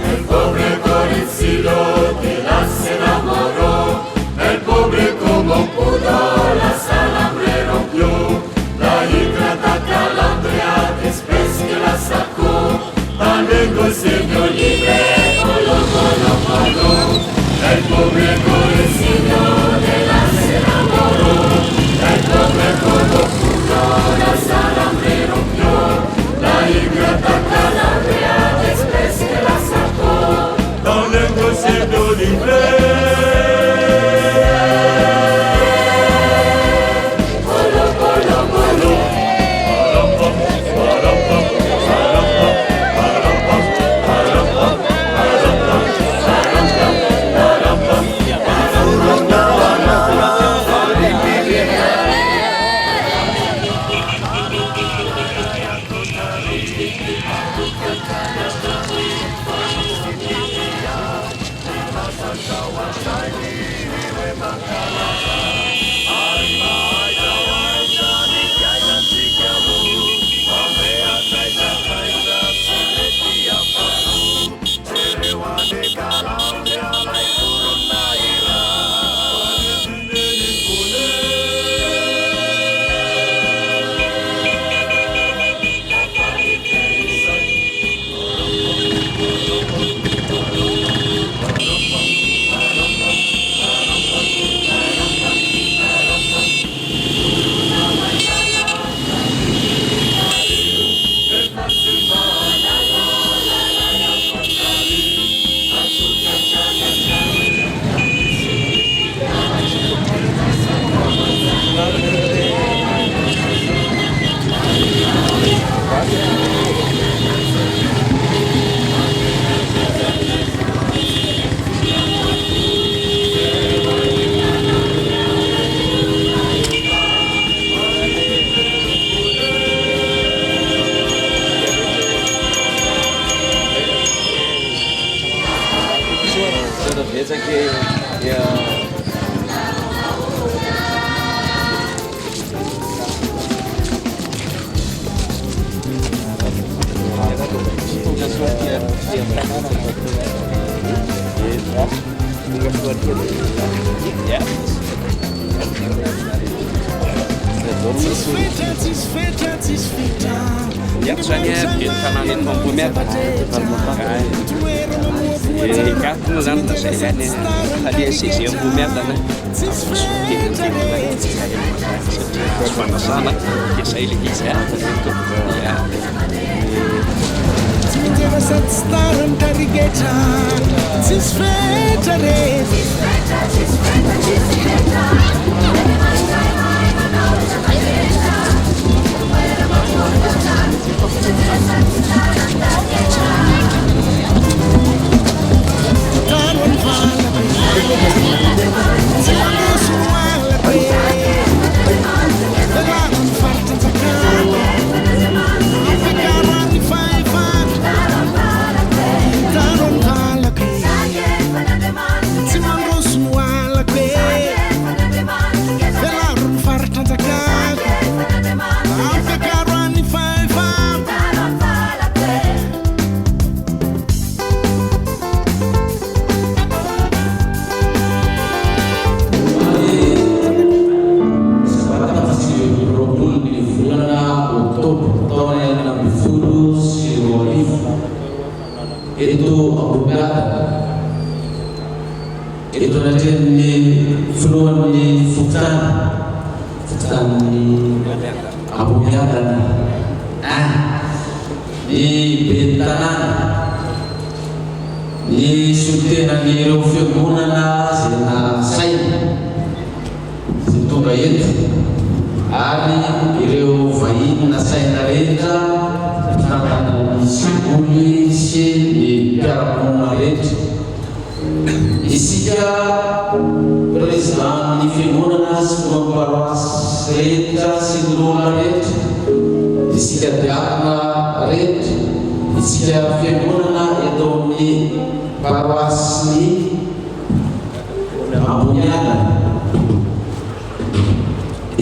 El pobre Corencillo que la se enamoró, el pobre como pudo las alambre rompió, la ingrata calandria después que la sacó, también el señor libre, polo, polo, polo. El pobre Corencillo de la se enamoró, el pobre como pudo las alambre rompió, la ingrata calandria después que la sacó, también el señor libre.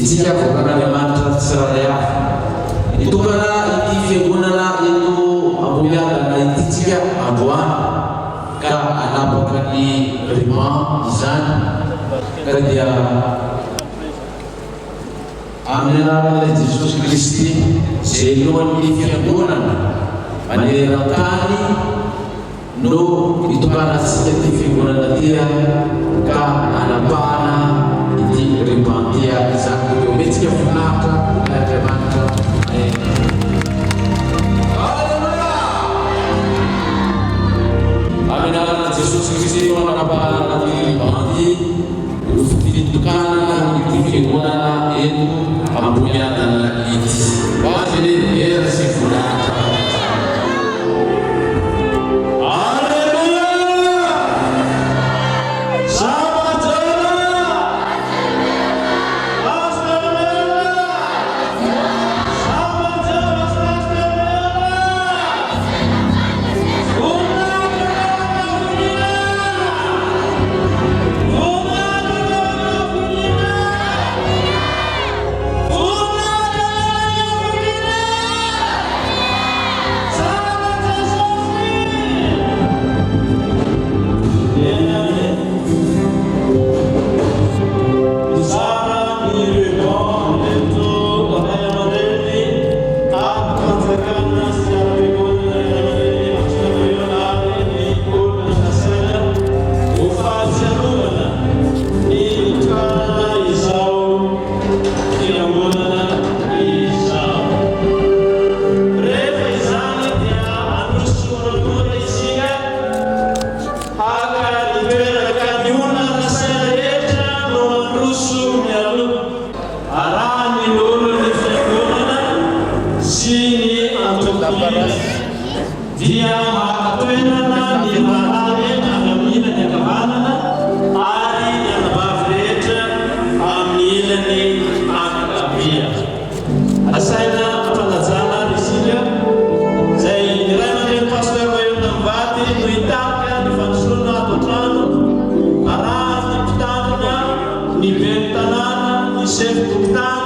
Isika Andriamanitra tsirairay itokana ity fiangonana eto Ambohidahy na ititsika androany ka anapaka ny riman izany ka dia amin'ny anaran'ilay Jesosy Kristy izay lohan'ny fiangonana maneran-tany no itokana antsika ity fiangonana tia ka anapahana ity riman tia izany eo metsika voninahitra Andriamanitra. Amin'ny anaran'i Jesosy Kristy no anapahana ity riman ity fitokana ity fiangonana eto Ambohidahy ity. Hoazy ny era sy voninahitra. Dia makatoerana ny mahare amin'ny ilany ankavanana ary ny anabavy rehetra amin'ny ilany ankavia. Asaina ampanajana isika izay ny ray aman-dreny paster Rayon Ambady no hitarika ny fanosorana ato an-trano arahany ny mpitandrina ny ben'ny tanàna ny chef tokotany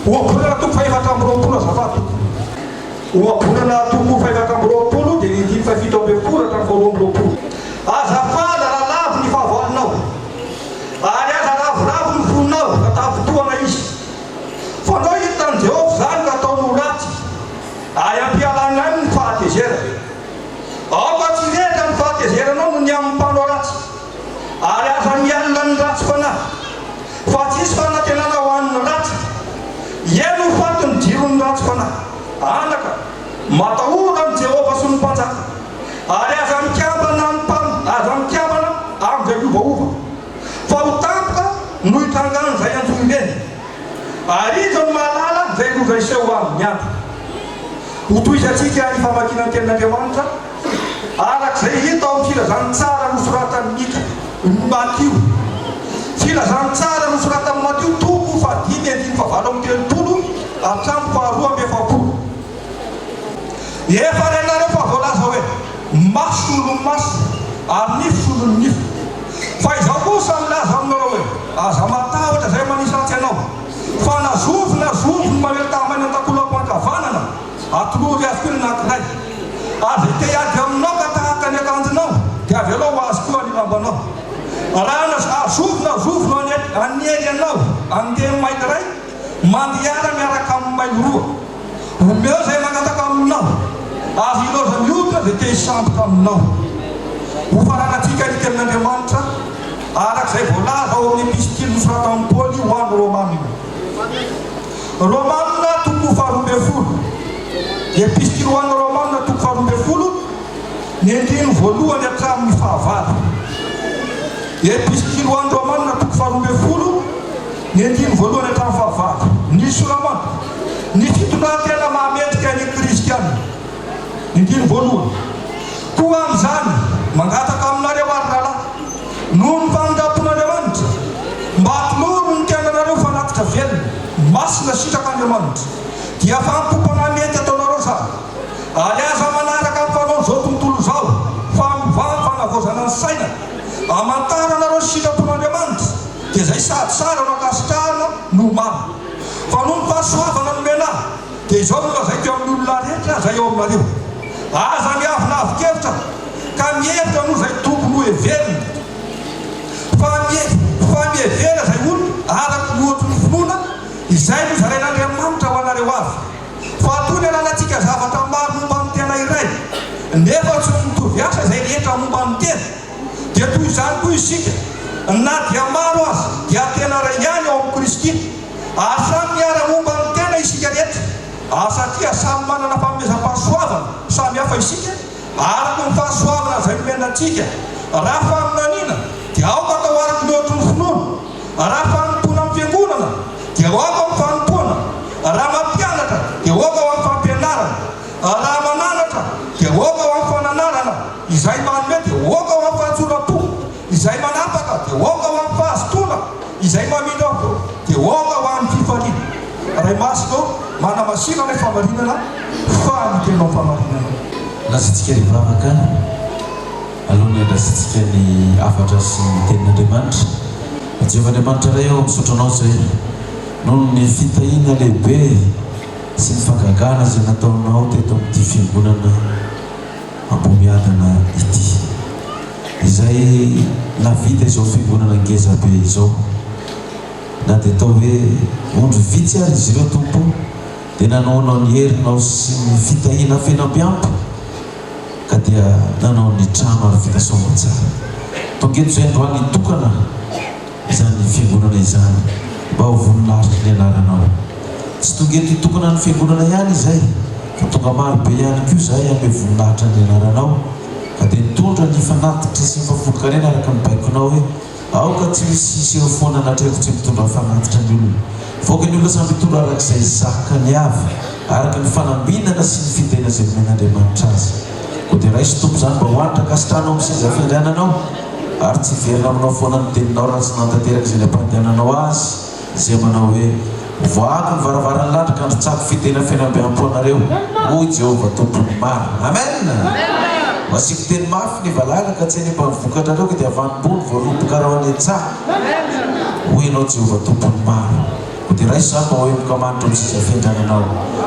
Uapuna tu fai hata mropuna safatu. Uapuna na tu fai hata mropulu jadi di fai fito be pura ta ko mropulu. Azafada la lavu ni fa vo no. Ada ta la vravu funno ta futua na ishi. Yeno fatiny jirony ratsy fanahy anaka matahoran Jehovah sy ny mpanjaka ary aza mikambana ny aza mikambana amin'izay liovaova fa ho tampoka no hitangana izay anjolireny ary izy ny mahalala izay loza iseho amin'ny andro ho toizatsika ny famakiana ny tenin'Andriamanitra arak'izay hita ao amin'ny filazany tsara nosoratany Mika Matio filazany tsara nosoratany Matio toko fa 5:9-7 hatramin'ny 2:7 efa renareo fa voalaza hoe maso olo maso ary nify olo nify fa izao kosa milaza aminareo hoe aza matahotra zay manisy ratsy ianao fa nazovy mameltamany an-takolako ankavanana atolory azy koa ny anankiray ary zay te hiady aminao ka tahaka ny akanjonao dia avelao azy koa ny lambanao raha azovy aniely anao andeha maily ray mandiara miaraka amin'ny maily roa omeo zay magnataka aminao azy iloza miodina dia te hisamboka aminao ho faranatsika ny tenin'Andriamanitra arak'izay voalaza ao amin'ny epistily nosorata amin'ny Paoly ho an'ny Romanina Romanina 12 epistily ho an'ny Romanina 12 ny andiny voalohany hatramin'ny fahavalo epistily ho an'ny Romanina 12 ny andiny voalohany hatramin'ny fahavalo ny soramana ny fitondratena mahamendrika ny kristiana ny andiny voalohany koa amin'izany mangataka aminareo ary rahalahy noho ny fanondrapon'Andriamanitra mba hatiloro ny tenanareo fanatitra velona masina sitrak'Andriamanitra dia fampopana mety ataonareo zany ary aza manaraka amin'ny fanao zao tontolo zao fa mivany fanavozana ny saina amantaranareo sitrapon'Andriamanitra dia zay sady tsara no akasitrahana no mamy fa noho ny fahasoavana no mena dia izao no lazaiko amin'ny olona rehetra zay eo aminareo aza miavinavikevitra ka mihevitra no zay tompony ho heverina fa mihevera zay olona araky lohatry ny finoana izay no zarain'Andriamanitra ho anareo avy fa toy ny alanantsika zavatra maro momba ny tena iray nefa tsy mitovy asa izay rehetra momba ny tena dia toy izany koa isika na dia maro azy dia tena ray ihany ao amin'ny Kristy ary samy miara momba ny tena isika rehetra satria samy manana fanomezam-pahasoavana samy hafa isika araky ny fahasoavana izay nomenantsika raha faminaniana dia aoka atao araky lohatry ny finoana raha fanompona amin'ny fiangonana dia aoka amin'ny fanompoana raha mampianatra dia aoka ao amin'ny fampianarana raha mananatra dia aoka ao amin'ny fananarana izay manome dia aoka ao amin'ny fahatsoram-po izay manapaka dia aoka ao amin'ny fahazotoana izay mamindao dia aoka ao amin'ny fifaliana ray masina manamasina ny famarinana fa ny tena famarinana lasantsika ny vavaka alohan'ny andrasitsika ny afatra sy ny tenin'Andriamanitra Jehovahandriamanitra ray eo misotranao zay noho ny fitahina lehibe sy ny fagagana zay nataonao teto amin'ity fiangonana Ambomiadana ity izay navita izao fiangonana ngeza be izao na dia atao hoe ondro vitsy ary izy ireo tompo dia nanaonao ny herinao sy ny fitahina fenampiampy ka dia nanao ny trano ary fitasoana tsara tongeto izay androany hitokana izany fiangonana izany mba ho voninahitry ny anaranao tsy tongeto hitokana ny fiangonana ihany izay fa tonga maro be ihany koa izay ame voninahitra ny anaranao ka dia nitondra ny fanatitra sy mifavokarena araka ny baikonao hoe aoka tsy misy iseho foana natreko tsy mitondra fanatitra ny olona voaka ny olona samy mitondra arak'izay zaka ny avy araka ny fanambinana sy ny fitena izay men'Andriamanitra azy ko dia raha isy tompo izany mba hoanitra kasitranao amin'ny seza fiandriananao ary tsy verina aminao foana ny teninao raha tsy nantanteraka izay ny ampandehananao azy izay manao hoe voako ny varavaran'ny lanitra ka androtsako fitena fianambiam-po anareo hoy Jehovah tompony maro amen masiko teny mafy ny valalaka tsy any mba mivokatra reo ka dia avanimbony voaloboka raha any an-tsaha hoy ianao Jehovah tompony maro ko dia raha isy zany mba hoe mokamanitra amin'ny seza fiandriananao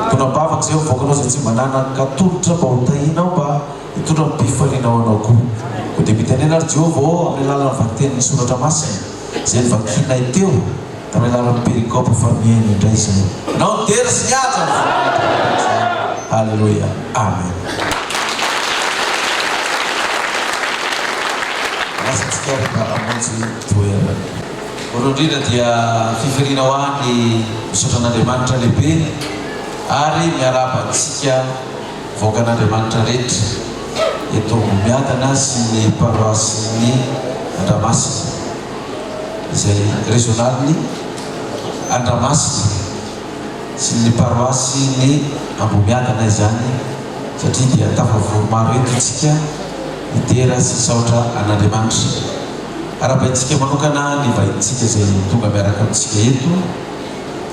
tonabavaka zay mivoakanao zay tsy mba nanakatolotra mba ho tahinao mba hitondra mipifalianao anao koa ko dia mitanena ary Jehovah amin'ny alalan'ny vakitenin'ny soratra masina zay ny vakinay teo tamin'ny alalan'ny perikopa fa miaina indray zay nao dery sy niaja halleluia amen lasantsika araka amonjy toerana voalohany indrindra dia fifiriana ho any misotran'Andriamanitra lehibe ary miarabantsika voakan'Andriamanitra rehetra eto miadana sy ny paroasyny Andramasina izay régionalny Andramasina sy ny paroasy ny Ambomiadana izany satria dia tafavory maro eto itsika idera sy saotra an'Andriamanitra. Arabaintsika manokana ny vahintsika izay tonga miaraka amintsika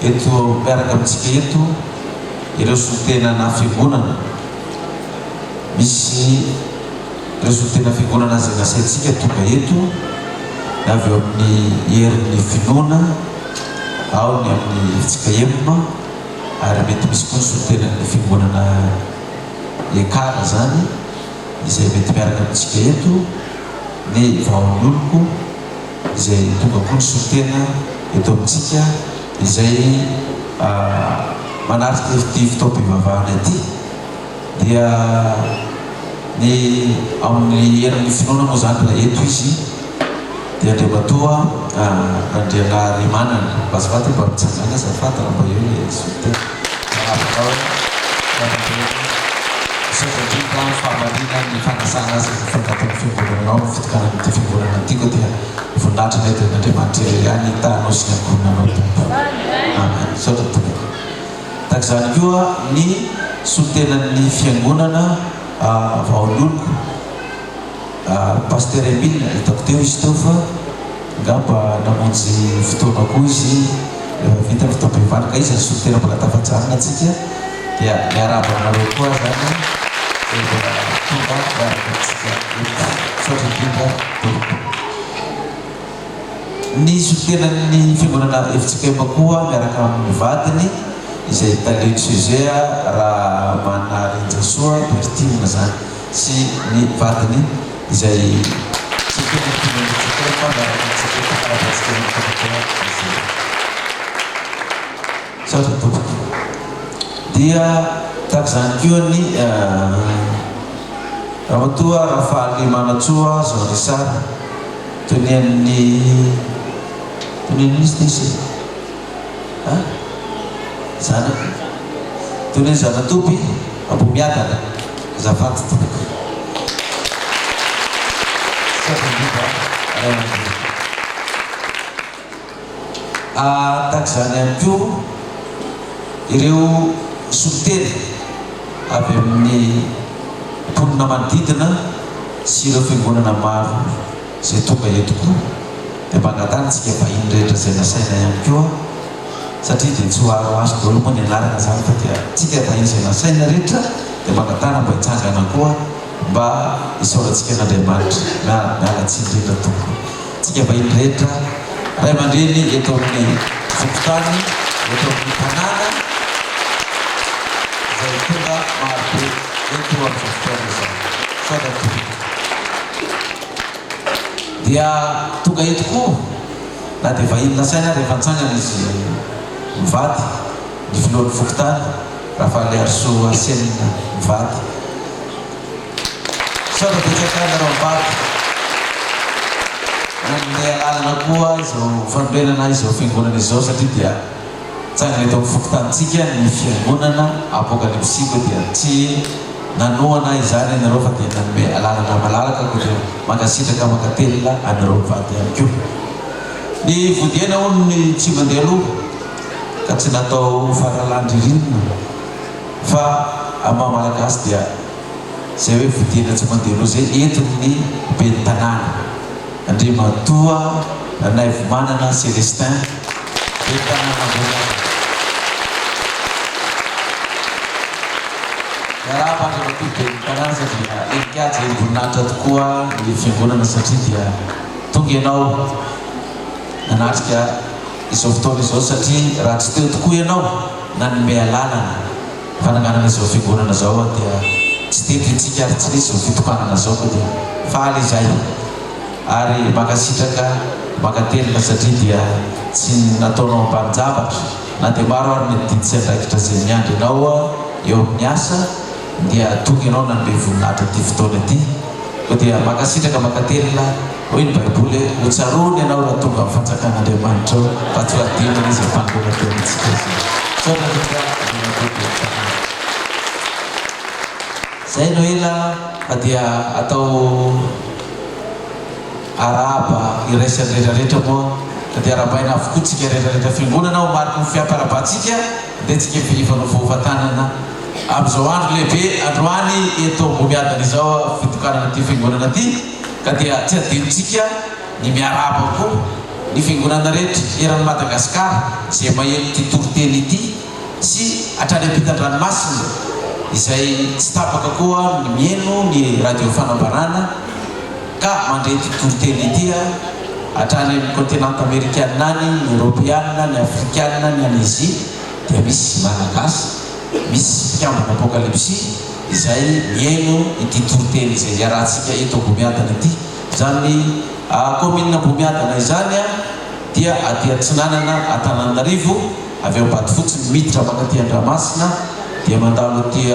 eto miaraka amintsika eto ireo solitenana fiangonana. Misy ireo solitena fiangonana izay nasaintsika tonga eto na avy eo amin'ny herin'ny finoana ao ny amin'ny fitsika emina ary mety misy koa ny solitenan'ny fiangonana ekara zany izay mety miaraka amintsika eto ny vaon'oloko izay tonga koa ny solitena eto amintsika izay manarika ity fitaom-pivavahana ity dia ny amin'ny herin'ny finoana moa zany raha eto izy dia Andriamatoa Andrianary Manana Bazafata mba mitsangana Azafata raha mba eo le solitena manapakao satria fahamarina ny fanasana azy fangatony fiangonanao ny fitokanany ity fiangonana ity dia vondatrana eto n'Andriamanitra ihany hitanao sy ny ankohonanao tompo. Amen. Saotra tompo. Tahaka izany koa ny solitenan'ny fiangonana vaon'oloko Pasteur Emile hitako teo izy teo fa ngamba namonjy fotoana koa izy rehefa vita fitaom-pivavahana ka izy solitena mbola tafajanona atsika dia miarabana nareo koa zany tonga tsika saotra indrindra tompo. Ny solitenan'ny fiangonana efitsika ema koa miaraka amin'ny vadiny izay Taleo César raha Manarinjasoa Bertimina zany sy ny vadiny izay saotra tompo. Dia tahaka izany koa ny Ramatoa Rafaly Manatsoa Jean Richard tonian'ny izy zanaka tonian'ny zanatopy Ambomiadana Azafata tompo. Tahaka izany ihany koa ireo soliteny avy amin'ny mponina manodidina sy ireo fiangonana maro izay tonga eto koa dia mangatany tsika vahiny rehetra izay nasaina ihany koa satria dia tsy ho aro azy daholo moa ny anarana zany fa dia tsika vahiny izay nasaina rehetra dia mangatana mba hitsangana koa mba hisaorantsika n'Andriamanitra miala tsiny rehetra tompo. Tsika vahiny rehetra ray aman-dreny eto amin'ny fokotany eto amin'ny tanàna izay tonga marobe eto amin'ny fofotoana izany. Saotra tompo. Dia tonga eto koa na dia vahiny nasaina rehefa nitsangana izy mivady ny filohan'ny fokotany Rafaly Arso Asenina mivady. Saotra betsaka nareo mivady amin'ny alalana koa izao fanorenana izao fiangonana izao satria dia tsangana eto amin'ny fokotantsika ny fiangonana apokalipsika dia tsy nanoana izany anareo fa dia nanome alalana malalaka ko dia mankasitraka mankatelina anareo mivady ihany koa. Ny vodiana hono ny tsy mandeha aloha ka tsy natao faralandririnina fa amin'ny malagasy dia zay hoe vodiana tsy mandeha aloha zay entin'ny ben'ny tanàna Andriamatoa Naivo Manana Celestin ben'ny tanàna Ambomiadana. Miarahaba Andriamatoa ben'ny tanàna satria enikady zay voninahitra tokoa ny fiangonana satria dia tonga ianao nanatrika izao fotoana izao satria raha tsy teo tokoa ianao nanome alalana fananganana izao fiangonana zao dia tsy tetintsika ary tsy nisy izao fitokanana zao ko dia faly izay ary mankasitraka mankatelina satria dia tsy nataonao ambanin-javatra na dia maro ary mety tsy andraikitra zay miandry ianao eo amin'ny asa dia tonga ianao nanome voninahitra ty fotoana ity ko dia mankasitraka mankatelina hoy ny baiboly hoe hotsarony ianao raha tonga amin'ny fanjakan'Andriamanitra ao fa tsy ho adinona izy ampandona teontsika zay no ela fa dia atao araba iraisany rehetrarehetra moa ka dia arabaina avokoa tsika rehetrarehetra fiangonana ho mariky ny fiamparabatsika dia tsika fifanofoofatanana amin'izao andro lehibe androany eto Bomiadana izao fitokanana ty fiangonana ty ka dia tsy adinontsika ny miaraba koa ny fiangonana rehetra eran'ny Madagasikara izay maheno ty toriteny ity sy hatrany ampitan-dranomasina izay tsy tapaka koa ny mieno ny radio fanambarana ka mandray ty toriteny ity hatrany amin'ny continent américaine any, ny européenne, ny africaine, ny Asie dia misy malagasy, misy mpikambana apokalypsy izay mieno ity toriteny izay iarahantsika eto Bomiadana ity. Zany commune Bomiadana izany dia aty Atsinanana Antananarivo avy ao Ambatofotsy miditra mankaty Andramasina dia mandalo aty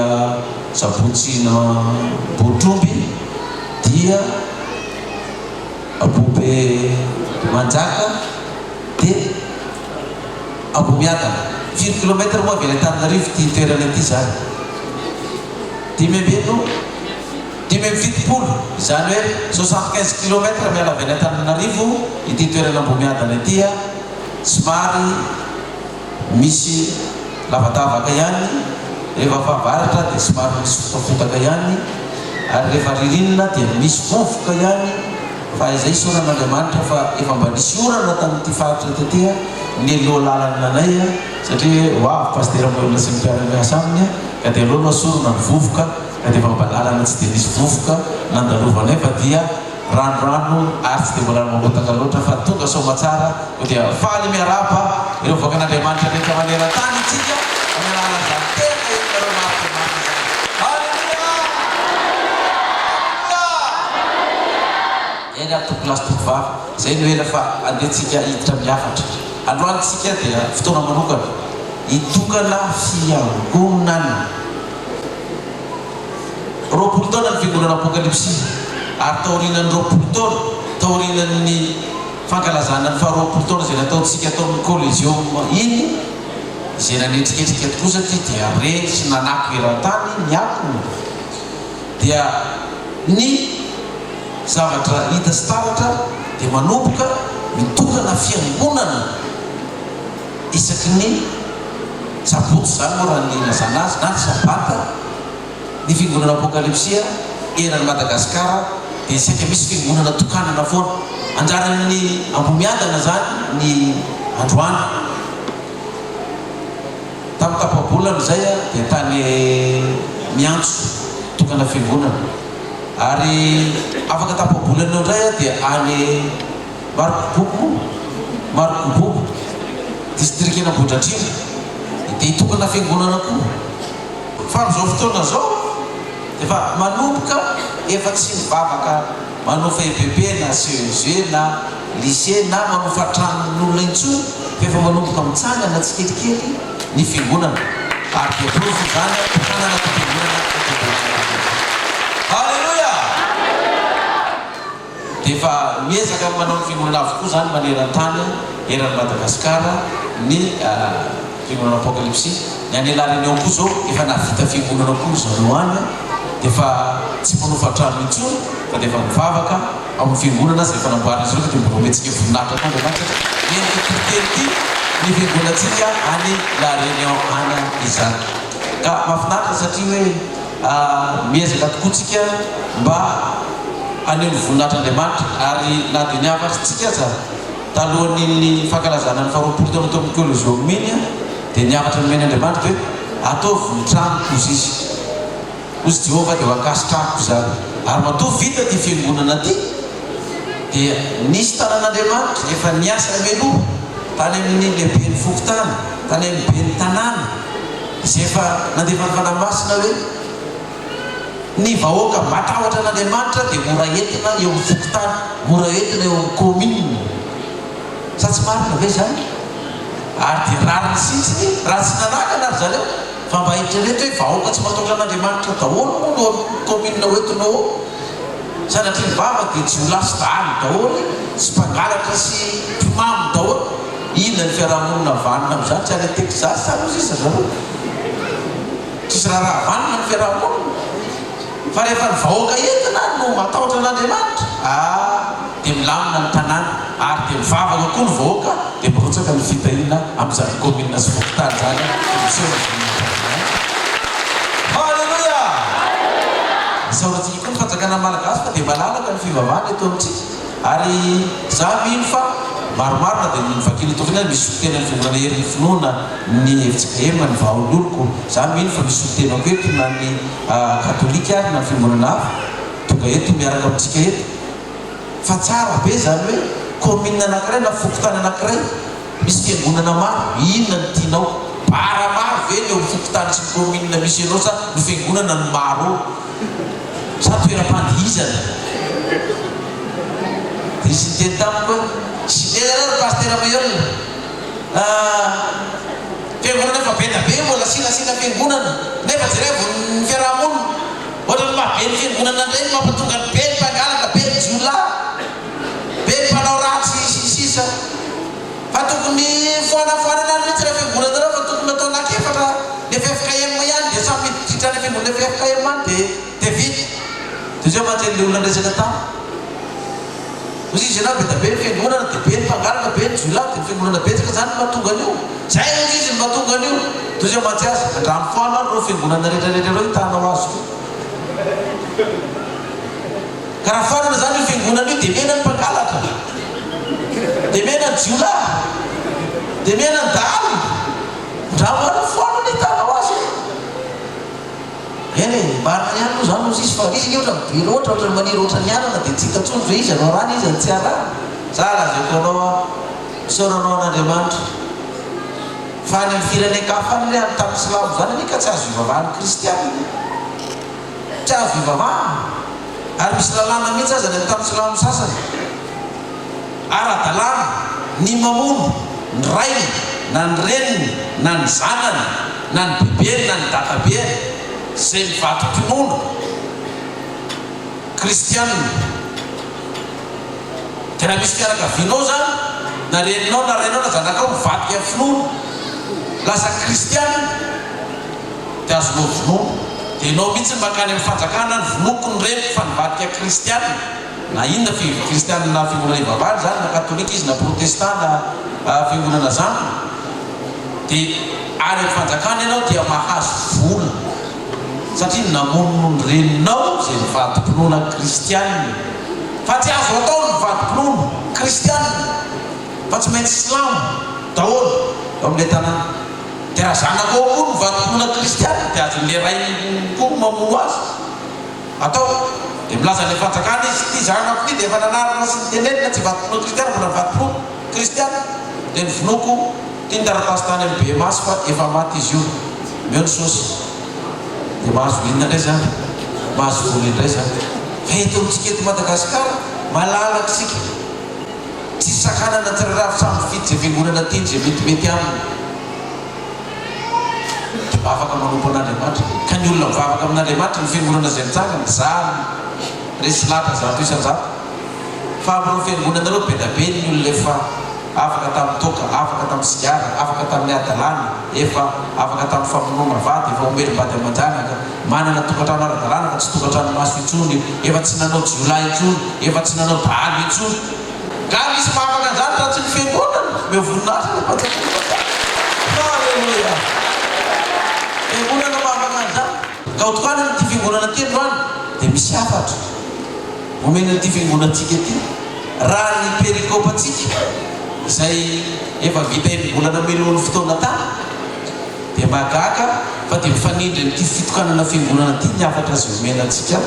Sabotsina Botromby dia Abobe Manjaka dia Bomiadana 4 km moa avy Antananarivo ty toerana ity zany. Dimy amby fitopolo izany hoe 75 km miala avy Antananarivo ity toerana Bomiadana ity somary misy lavadavaka ihany, rehefa fahavaratra dia somary misy fotafotaka ihany, ary rehefa ririnina dia misy vovoka ihany. Fa izay soran'Andriamanitra fa efa mba nisy orana tamin'ity faritra taty ny aloha lalana anay satria hoavy pasteur Moïna sy ny mpiara-miasa aminy ka dia aloha nosorona ny vovoka ka dia efa mba lalana tsy dia nisy vovoka nandalovana fa dia ranodrano ary tsy dia mbola mamotaka loatra fa tonga somatsara ko dia faly miaraba ireo voakan'Andriamanitra rehetra maneran-tany itsika amin'ny alalan'izany tena enareo marikamariky zany. Eny atoko lasy toko vavy zay no ela fa andehantsika hiditra miafatra. Androantsika dia fotoana manokana hitokana fiangonana 20 taona ny fiangonana apokalypsy ary taorinan'ny 20 taona taorinan'ny fankalazana ny 20 taona izay nataontsika tao amin'ny collégium iny izay nanentriketrika tokoa satria dia re sy nanako eran-tany miakona dia ny zavatra hita sy taratra dia manomboka mitokana fiangonana isaky ny sabotsy zany moa raha ny lazana azy na ny sabata ny fiangonana apokalypsia eran'ny Madagasikara dia isaky misy fiangonana tokanana foana anjaran'ny Bomiadana zany ny androany tamin'ny tapabolana zay dia tany miantso tokana fiangonana ary afaka tapabolana indray dia any Marikobobo district Ambohidratrimo dia hitokana fiangonana koa fa amin'izao fotoana zao dia fa manomboka efa tsy mivavaka manofa EPP na CEG na lycée na manofa tranon'olona intsony fa efa manomboka mitsangana tsikelikely ny fiangonana ary dia profo zany tokanana ty fiangonana. Halleluja! Dia efa miezaka manao ny fiangonana avokoa zany maneran-tany eran'ny Madagasikara ny fiangonana apokalypsy ny anelan'ny eo koa zao efa navita fiangonana koa zareo any dia fa tsy manofa trano intsony fa dia efa mivavaka amin'ny fiangonana zay efa namboarina izy ireo dia mbola ometsika voninahitra koa Andriamanitra endrika toriteny ny fiangonantsika any La Réunion any izany ka mahafinaritra satria hoe miezaka tokoa tsika mba aneo ny voninahitran'Andriamanitra ary na dia niafatra tsika za talohan'ny fankalazana ny 20 taona tao amin'ny collégium iny dia niafatra ny men'Andriamanitra hoe ataovy ny trano kozizy ozy Jehovah dia hoakasitrahako zany ary matoa vita ty fiangonana ty dia nisy tanan'Andriamanitra efa niasa meloha tany amin'ny lehiben'ny fokotany tany amin'ny ben'ny tanàna izay efa nandefa ny fanamasina hoe ny vahoaka matahotra an'Andriamanitra dia mora entina eo amin'ny fokotany mora entina eo amin'ny commune sa tsy marina ve zany ary dia rariny sitsiny raha tsy nanakana ary zareo fa mba hitreretra hoe vahoaka tsy matahotra an'Andriamanitra daholo moa no amin'ny commune hoentinao sanatria vava dia tsy ho lasy dahalo daholo sy mpangalatra sy mpimamo daholo. Inona ny fiarahamonina vanina amin'izany tsy any Texas sa sisa zareo tsisy raha vanina ny fiarahamonina fa rehefa ny vahoaka entina no matahotra an'Andriamanitra dia milamina ny tanàna ary dia mivavaka koa ny vahoaka dia mirotsaka ny fitahina amin'izany komina sy fokotany zany halleluia. Isaorantsika koa ny fanjakana malagasy fa dia malalaka ny fivavahana eto amintsika ary za mino fa maromaro na dia nyvakily tokony misy sotena ny fivolana hery ny finoana ny hevitsika hema ny vahaololoko za mino fa misy sotenako eto na ny katolika ary na ny fiangonana hafa tonga eto miaraka amintsika eto fa tsara be zany hoe komina anankiray na fokotany anankiray misy fiangonana maro inona ny tianao bara maro ve ny eo fokotany sy ny komina misy anao sa ny fiangonana ny maro sa toeram-pandihizana dia sy nyteny tamiko hoe sy dera pasteur Mayol fiangonana efa be da be mbola silasila fiangonana nefa jereo ny fiarahamonina ohatra ny mahabe ny fiangonana indray mampatonga ny be ny mpangalaka be ny jiola be ny mpanao ratsy sisa fa tokony foanafoanana any mihitsy raha fiangonana reo fa tokony atao anakefatra le FFKM ihany dia samy mitritrany fiangonana FFKM any dia vita dia zay mantsy le olona resaka tany izy ianao be da be ny fiangonana dia be ny mpangalaka be ny jiola dia ny fiangonana betsaka zany mahatonga an'io zay izy ny mahatonga an'io toy zay mantsy azy andrano foana reo fiangonana rehetrarehetra reo hitanao azy ka raha fanana zany io fiangonana io dia mena ny mpangalaka dia mena ny jiola dia mena ny dalo ndramoana foana ny hitanao azy eny marina ihany moa zany ozy izy fa izy ohatra be loatra ohatra maniry ohatra ny anana dia tsika tsony ve izy anao rany izy any tsy arana za lazako anao misaoranao an'Andriamanitra fa ny firenekafa any le any tamin'ny silamo zany anika tsy azo ivavahany kristiana tsy azo ivavahana ary misy lalàna mihitsy azy any tamin'ny silamo sasany ara-dalàna ny mamono ny rainy na ny reniny na ny zanany na ny bebeny na ny databeany zay mivatom-pinoana kristianina tena misy fianakavianao zany na reninao na rainao na zanakao mivadika finoana lasa kristianina dia azonao finoana dia ianao mihitsy makany amin'ny fanjakana ny vinoko ny reniko fa nivadika kristianina na inona kristianina fiangonana ivavahany zany na katolika izy na protestant na fiangonana zany dia ary amin'ny fanjakana ianao dia mahazo vola satria namono ny reninao zay mivadim-pinoana kristianina fa tsy azo atao ny mivadim-pinoana kristianina fa tsy maintsy silamo daholo eo amin'ilay tanàna dia raha zanakao koa ny mivadim-pinoana kristianina dia azon'ilay ray koa mamono azy atao dia milaza ilay fanjakana izy ty zanako ty dia efa nanarana sy nitenenina tsy vadim-pinoana kristianina fa navadim-pinoana kristianina dia ny vinoko ty ny taratasy tany amin'ny be masy fa efa maty izy io meo ny sosy dia mahazo inona indray zany mahazo vola indray zany fa eto amintsika eto Madagasikara malalaka sika tsy sakanana tsirairavy samy fidy zay fiangonana tiny zay metimety aminy dia mivavaka manompo an'Andriamanitra ka ny olona mivavaka amin'Andriamanitra ny fiangonana zay mitsangana zany resy lata zato isan-jato fa amin'ireo fiangonana reo be da be ny olona efa afaka tamin'ny toka afaka tamin'ny sigara afaka tamin'ny adalàna efa afaka tamin'ny famonoana vady efa omerim-bady aman-janaka manana tokantrano ara-dalàna fa tsy tokantrano maso intsony efa tsy nanao jiola intsony efa tsy nanao dahalo intsony ka misy maafaka an'izany raha tsy ny fiangonana meo voninahitra halleluia fiangonana maafaka an'izany ka otokanany ty fiangonana ty androany dia misy afatra omenany ty fiangonantsika ty raha ny perikopatsika izay efa vita volana melolo fotoana tany dia mahagaga fa dia mifanindry amin'ity fitokanana fiangonana ty ny afatra azy omenantsika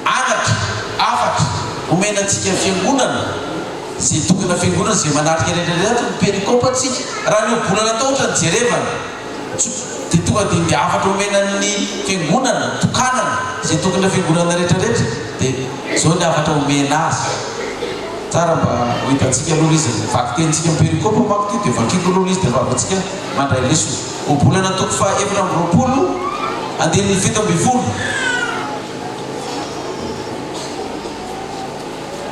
anatra afatra omenantsika fiangonana zay tokana fiangonana zay manatrika rehetrarehetra ny perikopatsika raha nio volana tao ohatra ny jerevana dia tonga dia ny afatra omenan'ny fiangonana tokanana zay tokana fiangonana rehetrarehetra dia zao ny afatra omena azy tsara mba hitantsika aloha izy vaky tentsika perikopa mako ty dia vakiko aloha izy dia vavantsika mandray leso ho bolana toko fa efatra amby roapolo andeha ny fito amby folo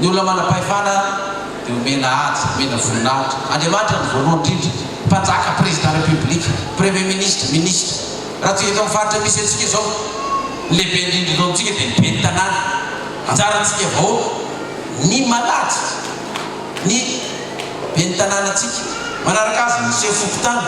Ny olona manam-pahefana dia omena ady, omena voninahitra. Andriamanitra ny voalohany indrindra, mpanjaka, président république, premier ministre, ministre. Raha tsika eto amin'ny faritra misy antsika izao, lehibe indrindra izao antsika dia ny ben'ny tanàna. Anjarantsika avao ny malatsy ny ben'ny tanànatsika. Manaraka azy ny chef fokontany,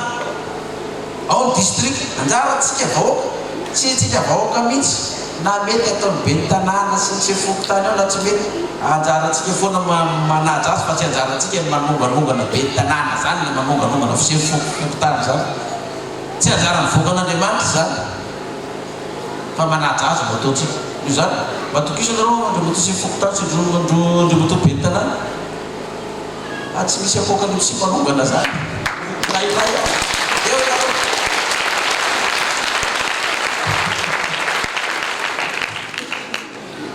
ao ny district, anjarantsika vahoaka, tsy tsika vahoaka mihitsy. Na mety ataon'ny ben'ny tanàna sy ny chef fokontany ao na tsy mety, anjarantsika foana manaja azy fa tsy anjarantsika ny manonganongana ben'ny tanàna zany, ny manonganongana chef fokontany zany. Tsy anjaran'ny voakan'Andriamanitra zany, fa manaja azy mba ataontsika. Io zany mba tokisana anao andriamatao chef fokontany sy andriamatao ben'ny tanàna. Tsy misy apocalypse manongana zany. Iray eo ianao.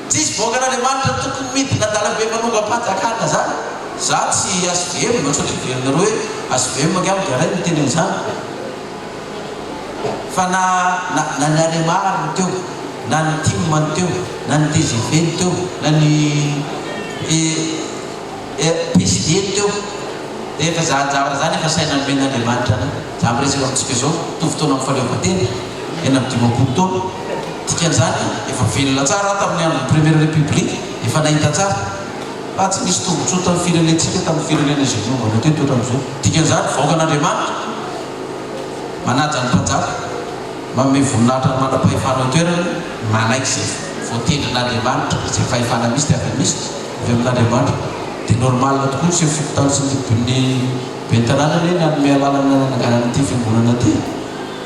Tsisy voakan'Andriamanitra tokony midina an-dalambe manongam-panjakana zany. Za tsy SVM, matsotra iverinareo hoe SVM angamba dia ray miteny an'izany. Fa na ny Alemar teo, na ny Tim teo, na ny TGV teo, na ny PSD teo, dia efa zahajavara zany efa saina nomen'Andriamanitra any. Za miresaka amintsika izao tovi-taona amin'ny fahaleovan-tena, eny amin'ny 20 taona. Dikan'izany efa velona tsara tamin'ny andron'ny première république, efa nahita tsara. Fa tsy nisy tombotsoa tamin'ny firenentsika, tamin'ny firenena Zénova teto hatramin'izao. Dikan'izany vahoakan'Andriamanitra manaja ny mpanjaka, manome voninahitra ny manam-pahefana eo toerana, manaiky izay voatendrin'Andriamanitra, izay fahefana misy dia avy misy avy amin'Andriamanitra. Dia normal tokoa chef fokontany sy ny ben'ny tanàna reny anome alalana nananganan'ity fiangonana ity.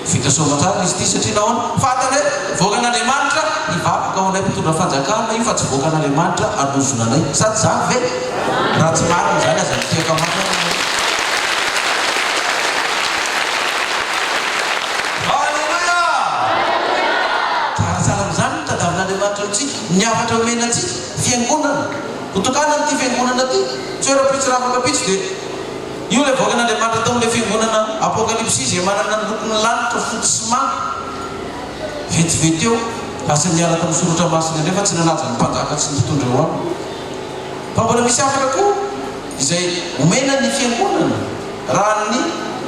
Vita soa tsara izy ity satria nahoana fantany hoe voakan'Andriamanitra hivavaka ao anay mpitondra fanjakana io fa tsy voakan'Andriamanitra hanozona anay. Sady zany ve? Raha tsy marina zany aza tiaka marina. Halleluja! Tsaratsara amin'izany tadavin'Andriamanitra amintsika, niavatra omena antsika fiangonana. Hotokana n'ity fiangonana ty, tsy hoe raha pitsy raha afaka pitsy dia io le voakan'Andriamanitra tao le fiangonana apocalypse izay manana ny lokony lanitra fotsy sy manga. Vetivety eo lasa niala tamin'ny soratra masina indray fa tsy nanaja ny mpanjaka sy ny mpitondra eo aminy. Fa mbola misy afaka koa izay omena ny fiangonana raha ny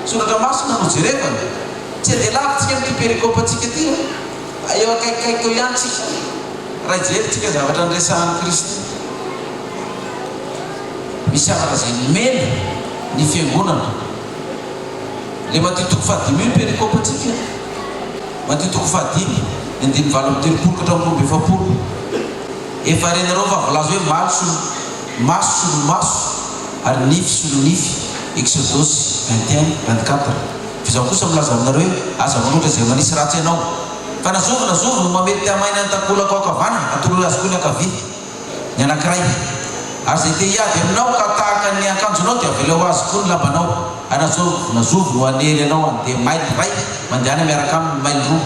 soratra masina no jerevana. Tsy dia lavitsika n'ity perikôpantsika ty, eo akaikikaiky eo ihany tsika raha ijerytsika zavatra nyresahan'i Kristy. Misy afaka izay nomena ny fiangonana. Le matitoko fahadimy io perikôpantsika, matitoko fahadimy 5:30 efa renareo fa voalaza hoe maso solo maso ary nify solo nify. Exodus 21:24. Fizao kosa milaza aminareo hoe aza manotra izay manisy ratsy ianao, fa nazovo no mamety amaina ny takolako akavana atoloy azy koa ny akavia ny anankiray. Ary zay te hiady aminao ka tahaka ny akanjonao dia avelao azy koa ny lambanao. Nazovo no anery anao andeha maily ray mandehana miaraka amin'ny maily roa.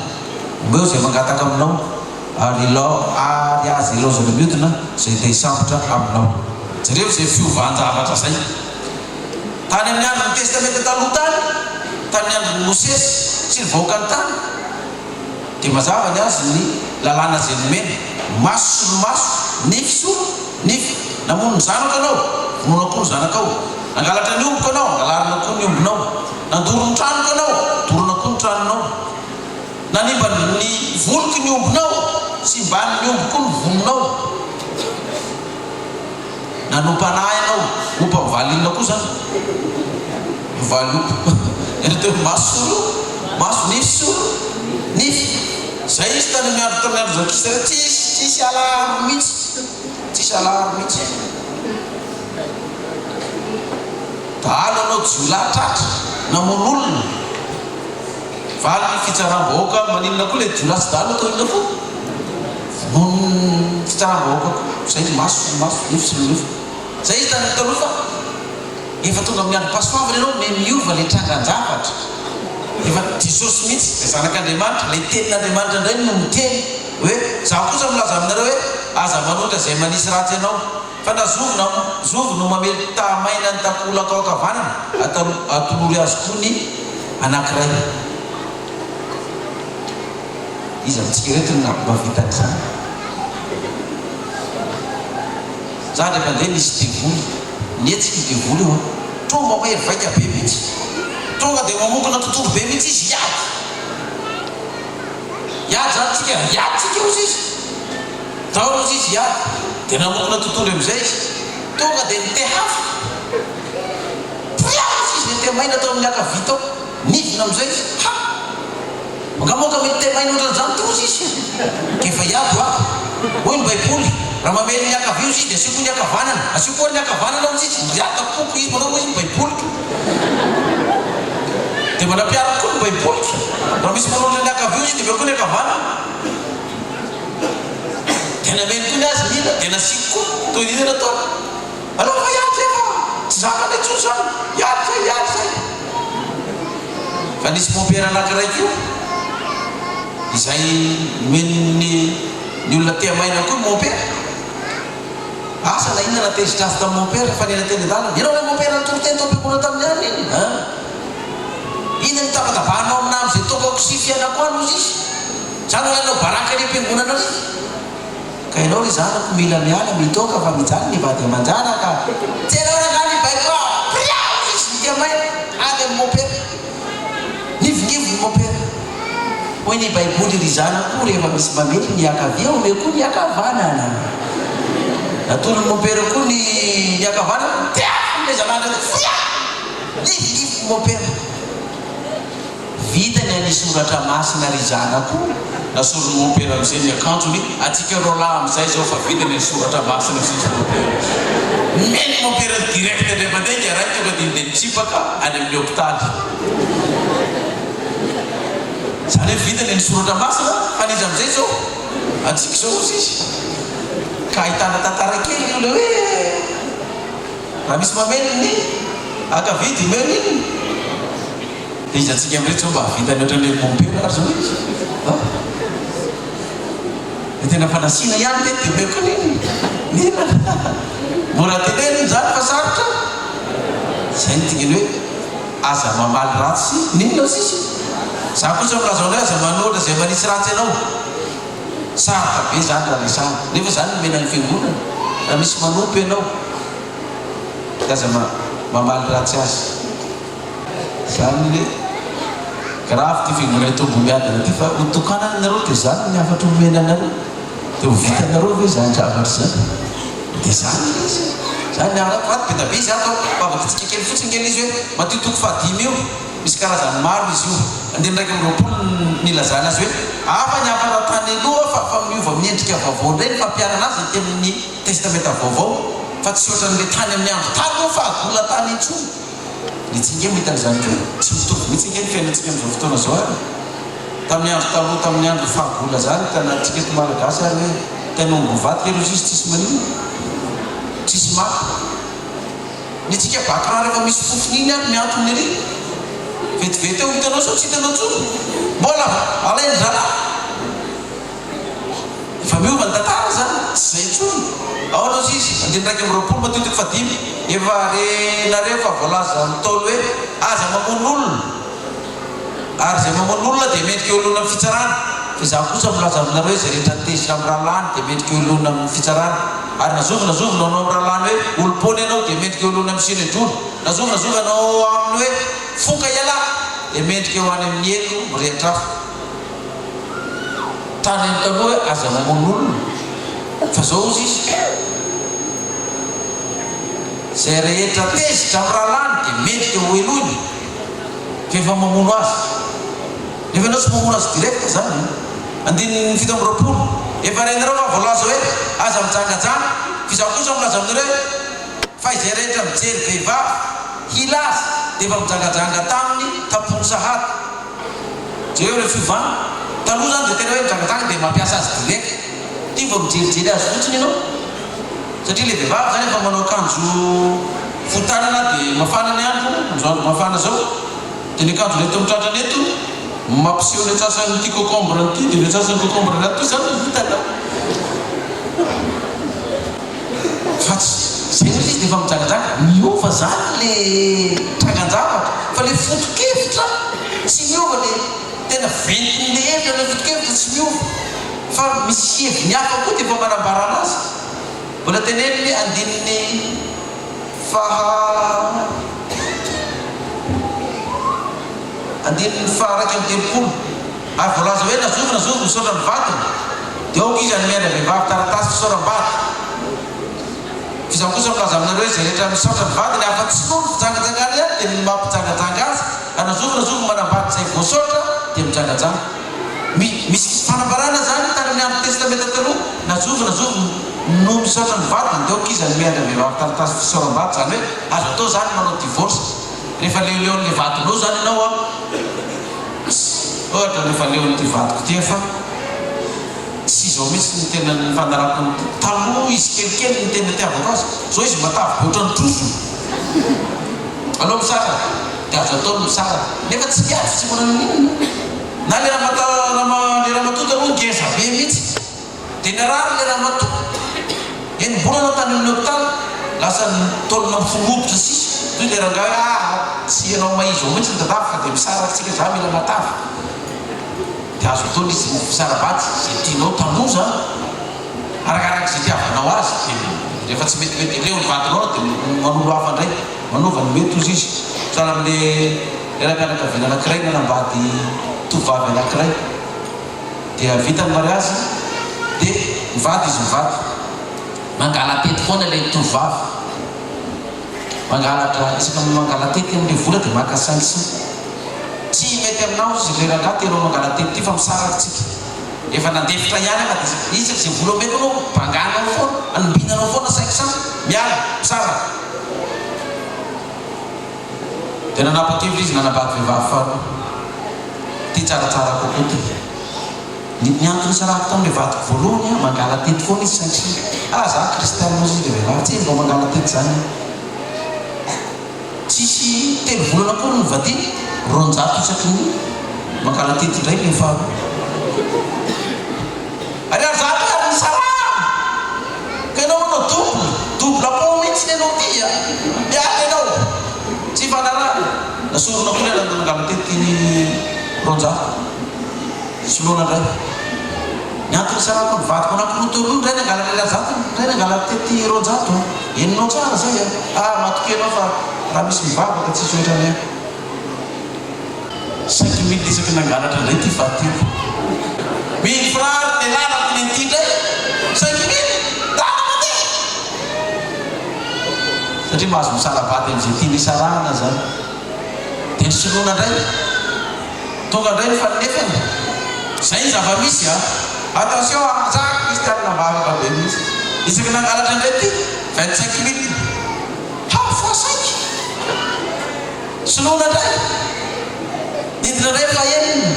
Mbeo izay mangataka aminao ary azy ilaozana mihodina izay te hisambotra aminao. Jereo izay fiovanjavatra zay tany amin'ny andron'ny testamenta taloha tany, tany andron'ny Mosesy sy ny vahoaka ny tany, dia mazava ny azy ny lalàna izay nomena. Maso solo maso, nify solo nify. Namono ny zanaka anao, vonoina koa ny zanakao. Nangalatra ny omboko anao, angalarina koa ny ombonao. Nandoro ny tranoko anao, dorona koa ny tranonao. Nanimba ny voloky ny ombonao, sy mbany ny omboko ny vononao. Nanompanay anao, ompa mivalinona koa zany. Mivalompo. Teo maso solo, maso nify solo, nify. Zay izy tany miandro tamin'ny andro zakisa re tsisy alaharo mihitsy. Tsisy alaharo mihitsy. Dahalo anao jiolatratra namono olona. Valy ny fitsaram-bahoaka maninona koa le jiola tsy dahalo atao inona koa. Fitsaram-bahoaka koa. Zay maso nify sy nify. Zay izy tany taloha fa efa tonga amin'ny andro Pasoavy ianao miova le trangan-javatra. Efa Jesosy mihitsy le zanak'Andriamanitra, le tenin'Andriamanitra indray no miteny hoe za kosa milaza aminareo hoe aza manotra izay manisy ratsy ianao. Fa nazovo no mamely tahamaina ny takolako akavanana atolory azy koa ny anankiray. Izy amintsika reto no mahavita an'izany. za rehefa ndeha nisy devoly nietsika devoly io tonga hoe vaika be mihitsy tonga dia mamokona tontolo be mihitsy izy iady zany tsika iadysika ozy izy taolo ozy izy iady dia namokona tontolo amizay izy tonga dia nitehafa priazy izy nitemaina atao amin'ny akavia tao nivina amizay izy ha mangamoka mety temaina ohatran'izany to ozy izy kefa iady ako hoy ny baiboly raha mamely ny akavia ozy izy dia asiako ny akavanana asiako ny akavanana ozy izy iady akoko izy manao ozy ny baiboly dia manampiarako koa ny baiboly raha misy manondra ny akavia ozy dia meo koa ny akavanana dia nameny koa ny azy mila dia nasiko koa toy ninana atao alao fa iady zay fa tsy zakana itsony zany iady zay fa nisy mompera anakiraiky io izay men'ny olona tea maina koa mompera asa na inona natezitra azy tamin'ny mompera fa nena teny adalana ianao le mompera natoriteny toam-piakoana tamin'ny any iny ina nitapatabanao amina am'izay tokako sy fianako any ozy izy zany hoe anao baraka ny am-piangonana ry ka ianao ry zanako mila miala mitoka fa mijaly ny vady aman-jana ka tsenao rangany baiko priao izy ny tea maina any amin'ny mompera nivongivo ny mompera hoy ny baiboly ry zanako rehefa misy mamely ny akavia ome koa ny akavanana natolo ny mompera koa ny akavanana teafle zanana fia nivongivo ny mompera vitany anisoratra masina ry zanako nasorony mompera amizay ny akanjony atsika rola amizay zao fa vitany anisoratra masina sisy mompera meny mompera direct ndray mandeha ny araiky tonga dia nitsipaka any amin'ny hôpitaly zany hoe vitany anisoratra masina fa nizy amizay zao atsika zao ozy izy ka ahitana tantara kely io le hoe raha misy mamely ny akavidy meny iny dia izy atsika am'irety zao mba vitany ohatran'le mompera ary zao izy dia tena fanasiana ihany tety dia meko niny nina mora teneny zany fa sarotra zay ny tingany hoe aza mamaly ratsy ninona sisy za kosa milaza anao aza manoatra zay manisy ratsy ianao sarotra be zany raha resana nefa zany nomena ny fiangonana raha misy manompy ianao dia aza mamaly ratsy azy zany le grave ty fiangonana tombo miadana ty fa hotokanany nareo dia zany ny afatra omena anareo dia ho vitanareo ve zany zavatra zany dia zany izy zany ny arafaty be da be izy ato favakytsika kely fotsiny kely izy hoe matitoko fahadimy io misy karazany maro izy io andeha ndraiky am'roapolo nilazana azy hoe afa ny afaratany aloha fa miova miendrika vaovao ndray ny fampiarana azy ty amin'ny testamenta vaovao fa tsy ohatran'le tany amin'ny andro tany io fa agola tany intsony nitsinge mihitan'izany koe tsy mitovy mihitsy nge ny fiainantsika am'izao fotoana zao ary tamin'ny andro taloha tamin'ny andro fahagola zany tanatsika eto malagasy ary hoe tanombo vaty kely ozy izy tsisy manino tsisy maka nitsika bakra rehefa misy fofon'iny ary miantony ery vetivety eo hitanao sao tsy hitanao tsony mbola alainy zalahy efa miova ny tantara zany tsy zay tsony ao anao zy izy andeha ndraiky am'roapolo matitiko fadimy efa renareo fa voalaza mitolo hoe aza mamono olona ary zay mamono olona dia mendrika olona amin'ny fitsarana fa za kosa milaza aminareo hoe zay rehetra nitezitra amin'ny rahalany dia mendrika olona amin'ny fitsarana ary nazovina anao amin'ny rahalany hoe olom-pony ianao dia mendrika olona amin'ny senedrolo nazovina anao amin'ny hoe foka iala dia mendrika eo any amin'ny elo mirehitra afo tany ny taloha hoe aza mamono olona fa zao ozy izy zay rehetra tezitra amin'ny rahalany dia mendrika ho elony fa efa mamono azy nefa anao tsy mamono azy direct zany andiny fito am'roapolo efa renareo fa voalaza hoe aza mijangajanga fizaho kosa milaza aminareo fa izay rehetra mijery vehivavy hilazy dia efa mijangajanga taminy tampony sahaty zay hoe le fivana taloha zany dia tena hoe mijangajanga dia mampiasa azy direct ty mba mijerijery azy fotsiny ianao satria le vehivavy zany efa manao akanjo fotanana dia mafana ny andro andro mafana zao dia ny akanjo leto mitratrany eto mampiseho ny atsasany ty cocombre nyty dia ny atsasany cocombre naty zany vitanao fa zay ozy izy dia efa mijangajanga miova zany le tranganjavatra fa le fotokevitra tsy miova le tena ventin'le hevitra le fotokevitra tsy miova fa misy heviny hafa koa dia efa manambarana azy Mbola teneniny andininy andininy faraka amin'ny telopolo ary voalaza hoe nazovo misaotra ny vatiny dia aoka izy anymiana vehivavy taratasy fisaoram-bady fizany kosa milaza aminareo zay rehetra misaotra ny vatiny afa-tsy nono fijangajangana ihany dia mampijangajanga azy ary nazovo manambady zay voasaotra dia mijangajanga misy fanambarana zany tany amin'ny amin'ny testamenta taloha nazovo no misaotra ny vatiny dia aoka izy anymiana vehivavy taratasy fisaoram-bady zany hoe azo atao zany manao divorce rehefa leoleon'le vatinao zany ianao a ohatra rehefa leon'ity vatiko ty fa tsy izao mihitsy ny tena ny fanarako taloha izy kelikely ny tena tiavako azy zao izy matavy ohatrany troso alao misara dia azo atao misara nefa tsy miavy tsy manano ninona na le rahamatoto aloha ngeza be mihitsy dia niarary le rahamato enimbolana tany amin'ny hôpitaly lasa nitolona mifonopotra sisy toy le rangahy tsy ianao maizy ao mihitsy ny dadavy fa dia misaratsika za mila matavy dia azo atao izy fisara-baty zay tianao tanoza arakaraka zay tiavanao azy dia rehefa tsy metimety leo ny vatinao dia manolo hafa ndray manova ny mety ozy izy sana amin'le era-pianakaviana anankiray nanambady tovavy anankiray dia vita ny mariazy dia mivady izy mivady mangala tety foana ilay tovavy mangalatra isaka mangala tety amin'le vola dia maka 500 tsy mety aminao izy le rangahy tenao mangala tety ty fa misaratsika efa nandefitra ihany ka dia isaka zay vola mety anao banganao foana anombinanao foana 500 miala misara dia nanapa-kevitra izy nanambady vehivavy faroa ty tsaratsara kokoa ty ny antony sarako tamin'le vadiko voalohany mangala tety foana izy 500 za kristianina izy le vehivavy tsy mba mangala tety zany tsisy telo volana koa ny vadiny ronjato isaky ny mangala tety indray le faroa ary zato ary ny salama ka ianao manao double pont mihitsy ianao ty mialy ianao tsy fanarana nasorona koa le mangala tety ronjato soloana ndray ny antony sarako ny vadiko anankolotoaloha ndray nangala lelazato ndray nangala tety ronjato eninao tsara zay matokenao fa raha misy mivavaka tsisy ohatrany 5 000 isaky nangalatra ndray ty fahatelo 1000 francs ny lalako ny ty ndray 5 000 dama te satria mahazo misarabady am'izay ty misarahana zany dia nisoloana ndray tonga ndray ny fanonefany zay ny zava-misy attention za kristianina mavaka be mihitsy isaky nangalatra ndray ty 25 000 fois 5 soloana ndray idina ndray fa enina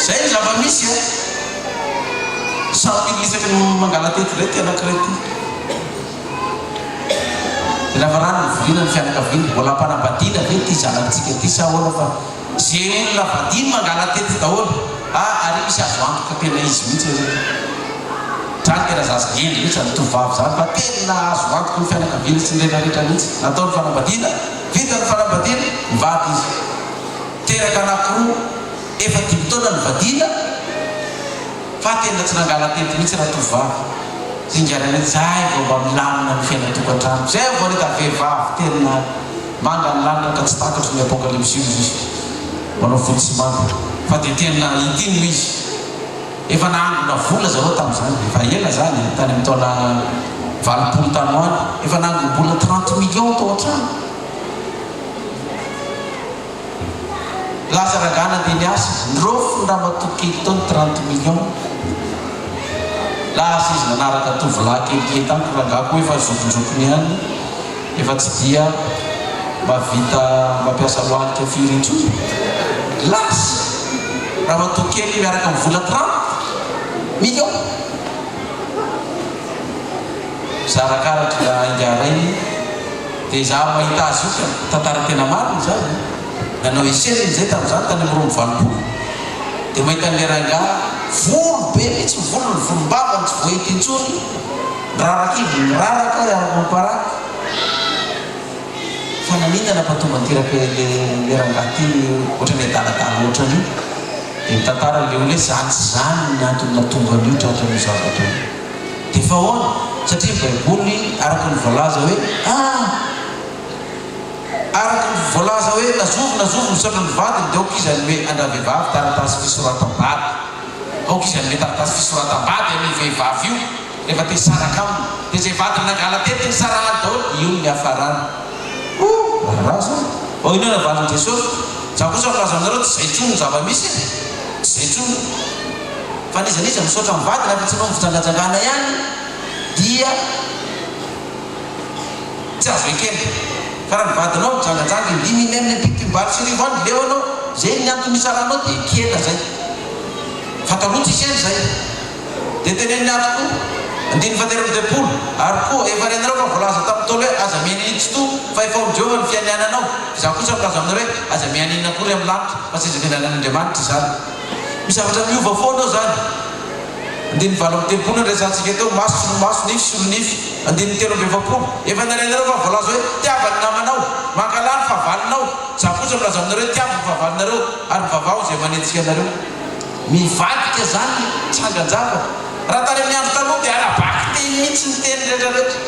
zay ny zava-misy 100 000 isaky ny mangala tety ndray ty anankiray ty dia lafa rano nyvolina ny fianakaviana mbola mpanambadiana ve ty zanatsika ty sa ahoana fa zay olona vadiny mangala tety daholo ary misy azo antoka tena izy mihitsy trano tena zaza endry mihitsy ny tovavy zany fa tena azo antoka ny fianakaviana sy nrehetrarehetra mihitsy natao ny fanambadiana vita ny fanambadiana mivady izy teraka anankiroa efa 5 taona ny vadina fa tena tsy nangala tety mihitsy raha tovavy zingarana zay vao mba milamina ny fiainatokantrano zay vao neta vehivavy tena manga ny lanina ka tsy takatry ny apocalypse izy manao fotsy manga fa dia tena itino izy efa nangona vola zareo tamin'izany efa ela zany tany amin'ny taona 20 tanoany efa nangona bola 30 millions tao an-trano lasa ragana dia niasa nirofo raha matokely tao ny 30 millions lasa izy nanaraka tovolahy kelikely tany rangako efa zokonjokony ihany efa tsy dia mavita mampiasa lohalika firy intsony lasa raha matokely miaraka amin'ny vola 30 millions zarakaratra ingaray dia za mahita azy io tantara tena mariny zany nanao eseniny zay tamin'izany tany amin'ny roa valopolo dia mahita n'le rangahy volo be mihitsy volony volombavany tsy voahity intsony rarakivo miraraka araka mamparaka fa nanina nampatombantiraka le rangahy ty ohatrany adaladala ohatrany io dia mitantara le ole zany tsy zany ny antony natonga an'io tratrany zavatra dia fa hoana satria baiboly araka ny voalaza hoe araka ny voalaza hoe nazovo misaotra ny vadiny dia aoka izany hoe andravehivavy taratasy fisoratam-bady aoka izany hoe taratasy fisoratam-bady amin'ny vehivavy io rehefa te saraka aminy dia zay vadiny nangala tety ny sarahany daholo io ny hafarany raza ino na valin' Jesosy za kosa milaza aminareo tsy zay tsony ny zava-misy tsy zay tsony fa nizaniza misaotra ny vadiny afa tsy nao mivijangajangana ihany dia tsy azo ekena fa raha ny vadinao mijangajanga indimy iny amin'ny pipimbaly sy rivo any leo anao zay ny antony isaranao dia ekena zay fatalotsy iseny zay dia teneniny atoko andiny fateriny depolo ary koa efa renareo fa voalaza tamin'ny tolo hoe aza mianitsy to fa efa Jehova ny fianiananao za kosa milaza aminareo hoe aza mianina kory amin'ny lanitra fa tsy izy fiananan'Andriamanitra zany misavatra miova foana ao zany andiny valo amin'ny telopolo ny resantsika teo maso nify solonify andiny telo amby efapolo efa narenareo fa voalaza hoe tiavany namanao mankalany favalinao za kosa milaza aminareo hoe tiavany favalinareo ary mivavao zay manentsika anareo mivadika zany tsanganjava raha tany amin'ny andro taloha dia arabaky teny mihitsy ny teny rehetrarehetra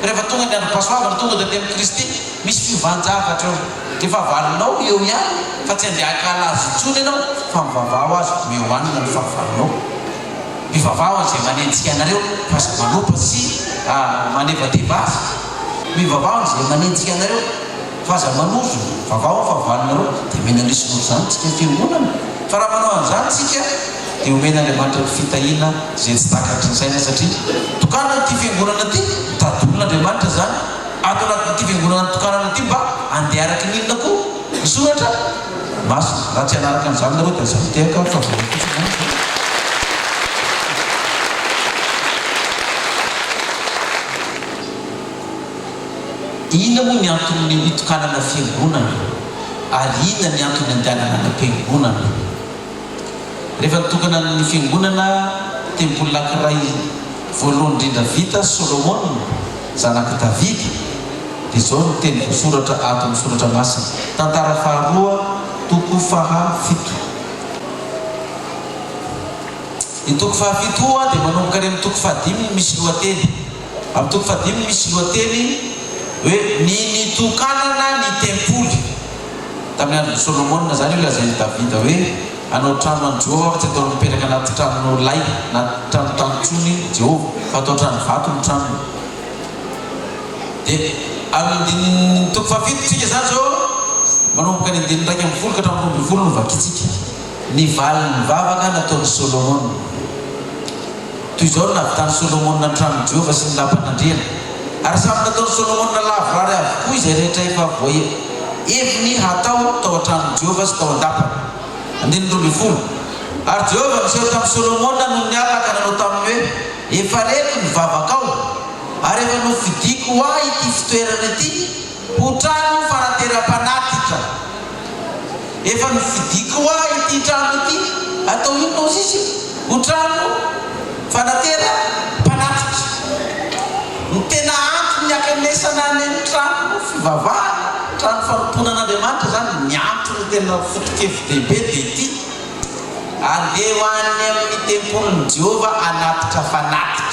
rehefa tonga ny andro pasoavana tonga dia teny Kristy misy fiovanjavatra eo dia favalinao eo ihany fa tsy andeha akala azy intsony ianao fa mivavao azy miohanina ny favalinao mivavao azay manentsika anareo fa sy manopa sy manevadeva azy mivavao zay manentsika anareo fa aza manozo vavao favalinareo dia mena lisonao zany tsika fiangonana fa raha manao an'izany tsika dia omena Andriamanitra ny fitahiana zay tsy takatry ny saina satria tokana ity fiangonana ity tadolona Andriamanitra zany ato anatin'ity fiangonana tokanana ity mba andeha araka ny inona koa misoratra masina raha tsy hanaraka an'izany nareo dia aza mitehaka fa ina moa ny antony hitokanana fiangonana ary ina ny antony andehanana na fiangonana rehefa nitokana ny fiangonana tempoly anankiray voalohany indrindra vita Solomon zanaky David dia zao ny teny voasoratra ato amin'ny soratra masina tantara faharoa toko fahafito ny toko fahafitoa dia manomboka ary amin'ny toko fahadimy misy lohateny amin'ny toko fahadimy misy lohateny hoe ny nitokanana ny tempoly tamin'ny andro Solomon zany io lazainy Davida hoe anao trano an Jehova fa tsy atao mipetraka anaty trano lay na trano tantsony Jehova fa atao trano vato ny trano dia amin'ny toko fahafito tsika zany zao manomboka ny andiny raika amby folo ka hatramin'ny roa amby folo no vakitsika ny valiny mivavaka nataon'ny Solomon toy izao no nahavitany Solomon ny trano Jehova sy ny lampanandriana ary samy nataon'ny Solomon lavorary avokoa izay rehetra efa eviny hatao tao an-trano Jehova sy tao an-dapany andiny roa amby folo ary Jehova miseho tamin'ny Solomon noho ny alaka nanao taminy hoe efa reto ny vavakao ary efa no fidiko ahy ity fitoerana ity ho trano fanateram-panatitra efa no fidiko ahy ity trano ity atao ino izy ho trano fanateram-panatitra ny tena antony akanesana ny trano fivavahana trano fanomponan'Andriamanitra zany ny antony tena fotokevy dehibe dia ity andeha hoany amin'ny tempolin'ny Jehova anatitra fanatitra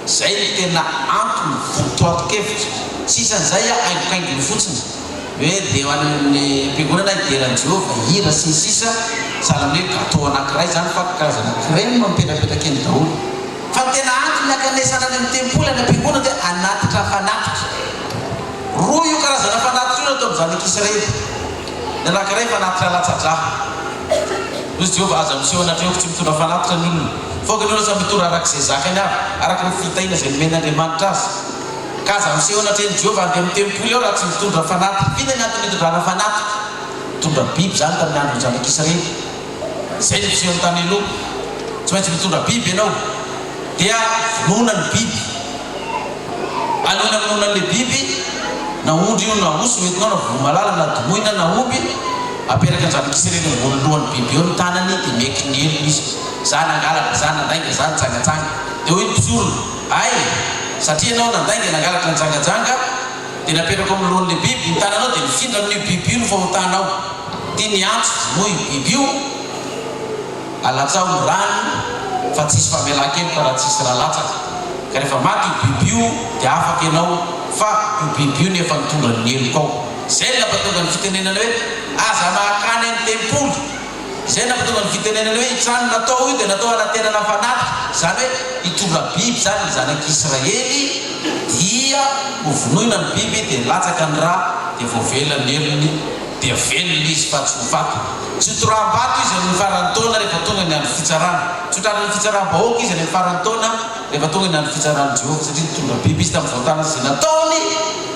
zay ny tena antony fotoatokevitra sisan'izay aingokaingony fotsiny hoe dia ho an'ny mpiangonana hideran'i Jehova hira sy ny sisa sahala hoe gâteau anankiray zany fa karazana crème mipetrapetraka eny daholo fa ny tena antony akanesana any amin'ny tempoly any am-piangonana dia anatitra fanatitra roa io karazana fanatitra io natao amin'izany an'Israely ny anankiray fanatitra latsadraha izy Jehova aza miseho anatreo tsy mitondra fanatitra ny olona fôka ny olona samy mitondra arak'izay zakany avy araka ny fitahiana izay nomen'Andriamanitra azy ka aza miseho anatreny Jehova andeha amin'ny tempoly ao raha tsy mitondra fanatitra fina ny antony hitondrana fanatitra mitondra biby zany tamin'ny andron'ny zanak'Israely zay ny miseho ny tany aloha tsy maintsy mitondra biby ianao dia vonoina ny biby aloina amin'onan'le biby na ondry io na oso entinao na vomalala na domoina na omby aperaka ny zanak'Israely ambonilohan'ny biby eo ny tanany dia meky ny elony izy za nangalatra za nandainga za nitsangajanga dia hoe mpisorona ay satria anao nandainga nangalatra nitsangajanga dia naperaka amin'ny lohan'le biby ny tananao dia mifindra amin'io biby io no fahotanao dia ny antso moa io biby io alatsao ny rano fa tsisy famelakely fa raha tsisy raha latsaka ka rehefa maty bibio dia afaka ianao fa bibio nefa nitonga ny elo kao. Zay nampatonga ny fitenenana hoe aza mahakany amin'ny tempolo. Zay nampatonga ny fitenenana hoe trano natao io dia natao anatenana fanatitra, zany hoe hitondra biby zany ny zanak'Israely dia hovonoina ny biby dia latsaka ny raha dia voavela ny elony dia velona izy fa tsy ho faty. Tsy toram-bato izy amin'ny faran'ny taona rehefa tonga ny andro fitsarana. Tsy hotrarany fitsaram-bahoaka izy amin'ny faran'ny taona rehefa tonga ny andro fitsaran'ny Jehovah, satria nitondra biby izy tamin'izao tany izay nataony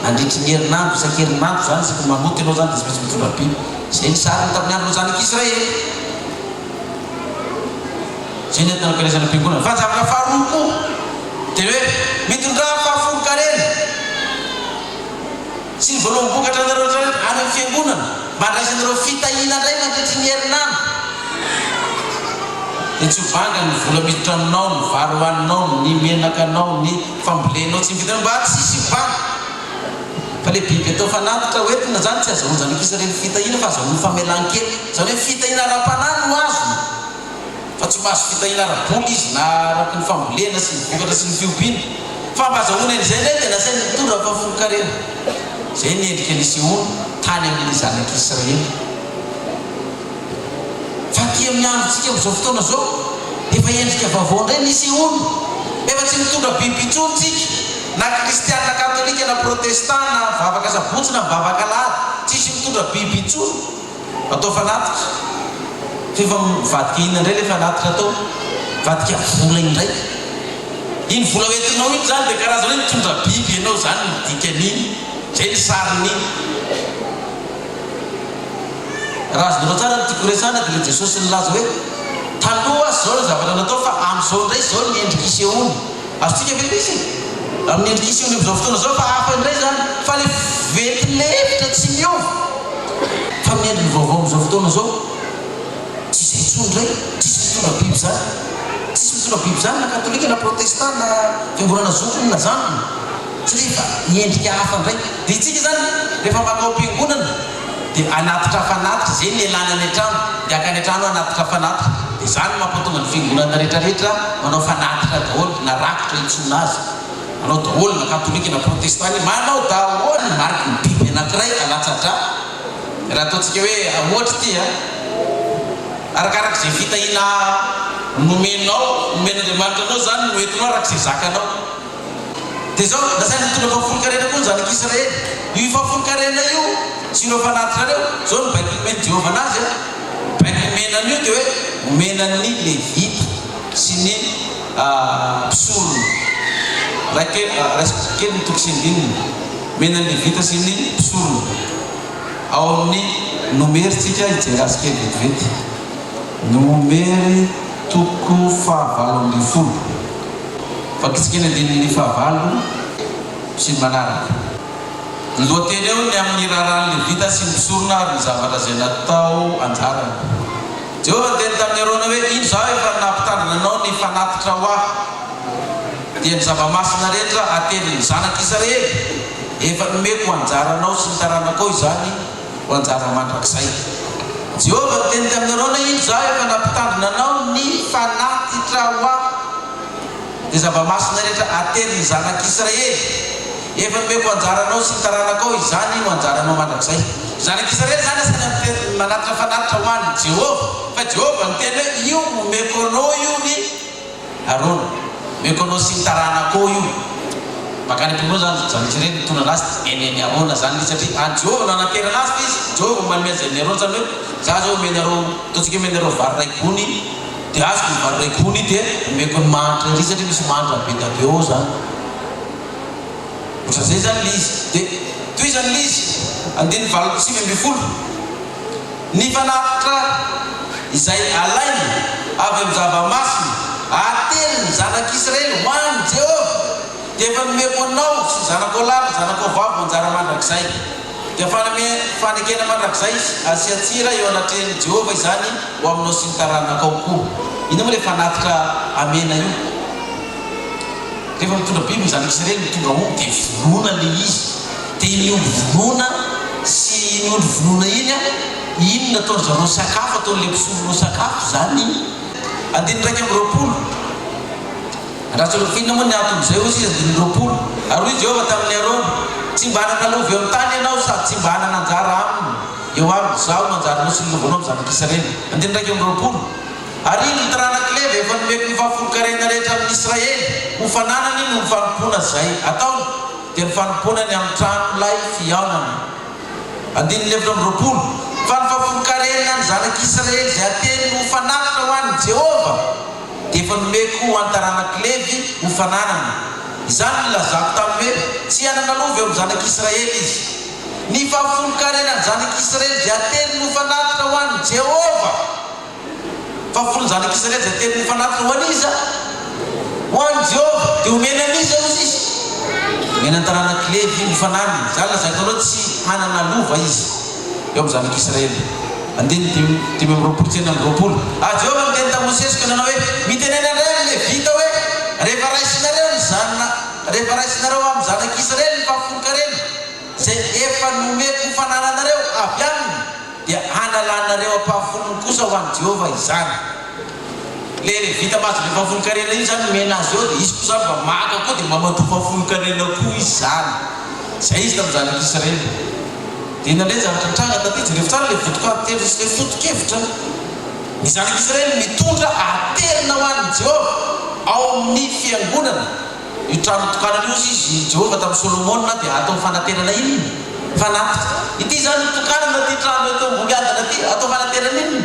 nandritry ny herinandro isan-kerinandro zany isaky manoty ianao zany dia tsy maintsy mitondra biby. Zay ny sariny tamin'ny andron'ny zanak'Israely. Zay ny entina nikaresana am-piangonana. Fa zavatra faharoa koa dia hoe mitondra fahafolo-karena sy ny voalohany vokatra nareo any amin'ny fiangonana mba andraisanareo fitahiana indray mandritry ny herinandro. Dia tsy hovanga ny vola miditra aminao, ny vary hohaninao, ny menakanao, ny fambolenao tsy mivitanao mba tsisy hovanga. Fa le biby atao fanatitra hoentina zany tsy azahoany zanak'Israely fitahiana fa azahoany famelan-kely. Zany hoe fitahiana ara-panahy no azony. Fa tsy mahazo fitahiana ara-bola izy na araky ny fambolena sy ny vokatra sy ny fiompiana. Fa mba azahoany an'izay indray dia nasainy mitondra fahafolo-karena. Zay ny endrika ny Seholy tany amin'ny zanak'Israely. Fa aty amin'ny androntsika amin'izao fotoana zao efa endrika vaovao indray ny Seholy. Efa tsy mitondra biby intsony tsika, na kristianina katolika na protestant na mivavaka sabotsy na mivavaka lahady, tsisy mitondra biby intsony. Atao fanatitra. Fefa mivadika ina indray le fanatitra atao, vadika vola indray. Iny vola hoentinao iny zany dia karazana hoe mitondra biby ianao zany ny dikan'iny. Zay ny sarin'iny. Raha azonareo tsara nytiako resana dia le Jesosy nilaza hoe taloha zao ny zavatra natao fa amin'izao indray zao ny endriky Seholy. Azotsika ve misy amin'ny endriky Seholy amin'izao fotoana zao fa hafa indray zany fa le veti-lefitra tsy miova. Fa amin'ny endriny vaovao amin'izao fotoana zao tsy izay intsony indray, tsisy mitondra biby zany. Tsisy mitondra biby zany na katolika na protestant na fiangonana zokony na zanony. Satria fa niendrika hafa indray. Dia itsika zany rehefa makao am-piangonana dia anatitra fanatitra. Zay ny ialana any an-trano, dia akany an-trano anatitra fanatitra. Dia zany mampatonga ny fiangonana rehetrarehetra manao fanatitra daholo na rakotra intsona azy. Manao daholo na katolika na protestant manao daholo ny mariky ny biby anankiray alatsatra. Raha ataontsika hoe ohatra ity arakarak'izay fitahiana nomenao, nomen'Andriamanitra anao zany no entinao arak'izay zakanao. Dia zao nasainy mitondra fahafolo-karena koa ny zanak'Israely. Io fahafolo-karena io sy ireo fanatitra reo zao ny baiko omeny Jehovah anazy a. Baiko omenany io dia hoe omenan'ny Levita sy ny mpisorona. Raisiko kely mitoko sy andininy. Omenan'ny Levita sy ny mpisorona. Ao amin'ny nomeritsika hijery azy kely vetivety. Nomery toko 7:20. Fakitsika ny andininy 7 sy ny manaraka. Ny lohateny eo ny amin'ny raharahany Levita sy ny mpisorona ary ny zavatra izay natao anjarany. Jehovah teny tamin'ny Arona hoe ino zao efa nampitandrina anao ny fanatitra ho aho. Dia ny zava-masina rehetra ateny ny zanak'Israely efa nomeko anjaranao sy ny taranakao izany ho anjara mandrakizay. Jehovah teny tamin'ny Arona ino zao efa nampitandrina anao ny fanatitra ho aho. Dia zava-masina rehetra ateny ny zanak'Israely efa nomeko anjaranao sy ny taranakao izany ho anjaranao mandrakizay. Zanak'Israely zany asany manatitra fanatitra ho an'ny Jehovah. Fa Jehovah ny teny hoe io nomeko anao io ny Arona, nomeko anao sy ny taranakao io. Makany am-piangonana zany zanak'Israely mitondra anazy eny Arona zany izy satria any Jehovah no anaterana azy fa izy Jehovah manome an'izay ny Arona zany hoe za zao omenareo, ataontsika omenareo vary ray gony dia azoko ny vary ray gony dia omeko ny mahantra ry satria misy mahantra be da be ao zany. Ohatrany zay zany lizy. Dia toy zany lizy 9:20. Ny fanatitra izay alainy avy amin'ny zava-masina ateny ny zanak'Israely ho an'ny Jehovah dia efa nomeko anao sy zanakao lahy zanakao vavy anjara mandrakizay. Dia fanekena mandrakizay asiatsira eo anatrehan'i Jehovah izany ho aminao sy ny taranakao koa. Ino moa le fanatitra amena io? Rehefa mitondra biby ny zanak'Israely mitondra omby dia vonona le izy. Dia iny omby vonona sy iny ondry vonona iny nataony zareo sakafo, ataon'le mpisorona sakafo zany. 9:20. Rasul fina mo nyatun zeu si ndropul aru Jehova tamin'ny Arona tsimbana kaloha avy amin'ny tany ianao sady tsimbana nanjara aminy eo aminy zaho manjary nosy nilovanao amin'ny zanak'Israely andiny raiky amby roapolo ary iny taranaka Leva efa nomeko ny fahafolokarena rehetra amin'ny Israely ho fananany iny ny fanompona zay ataony dia ny fanomponany amin'ny tranon'ilay fihaonana andiny lefatra amby roapolo fa ny fahafolokarena ny zanak'Israely zay ateny ho fanatitra ho an'ny Jehova dia efa nomeko ho an'ny taranaka Levy ho fananana izany nilazako tamin'ny hoe tsy hananalovy eo amin'ny zanak'Israely izy ny fahafolokarena ny zanak'Israely zay ateny ho fanatitra ho an'ny Jehova fahafolo zanak'Israely zay ateny ho fanatitra ho an'iza ho an'ny Jehova dia omena an'iza ozy izy omena ny taranaka Levy ho fananana zany lazaikanao tsy hanana lova izy eo amin'ny zanak'Israely andiny dimy amby roapolo tsena amby roapolo Jehova miteny tamin'ny Mosesy ka nanao hoe mitenena indray ny Levita hoe rehefa raisinareo ny zanona rehefa raisinareo amin'ny zanak'Israely ny fahafolokarena zay efa nomeko ho fanananareo avy aminy dia hanalanareo ampahafolony kosa ho an'ny Jehova izany le Levita mahazo le fahafolokarena iny zany mena azy eo dia izy koa zany mba maka koa dia mamato fahafolokarena koa izy zany zay izy tamin'ny zanak'Israely dia nandray zavatra tranga taty jereo tsara le votokatery sy le foto-kevitra ny zanak'Israely mitondra aterina ho an'ny Jehova ao amin'ny fiangonana io trano tokanana io izy Jehova tamin'ny Solomona dia atao fanaterana iny fanatitra ity zany tokanana ty trano eto ambony adana ty atao fanaterana iny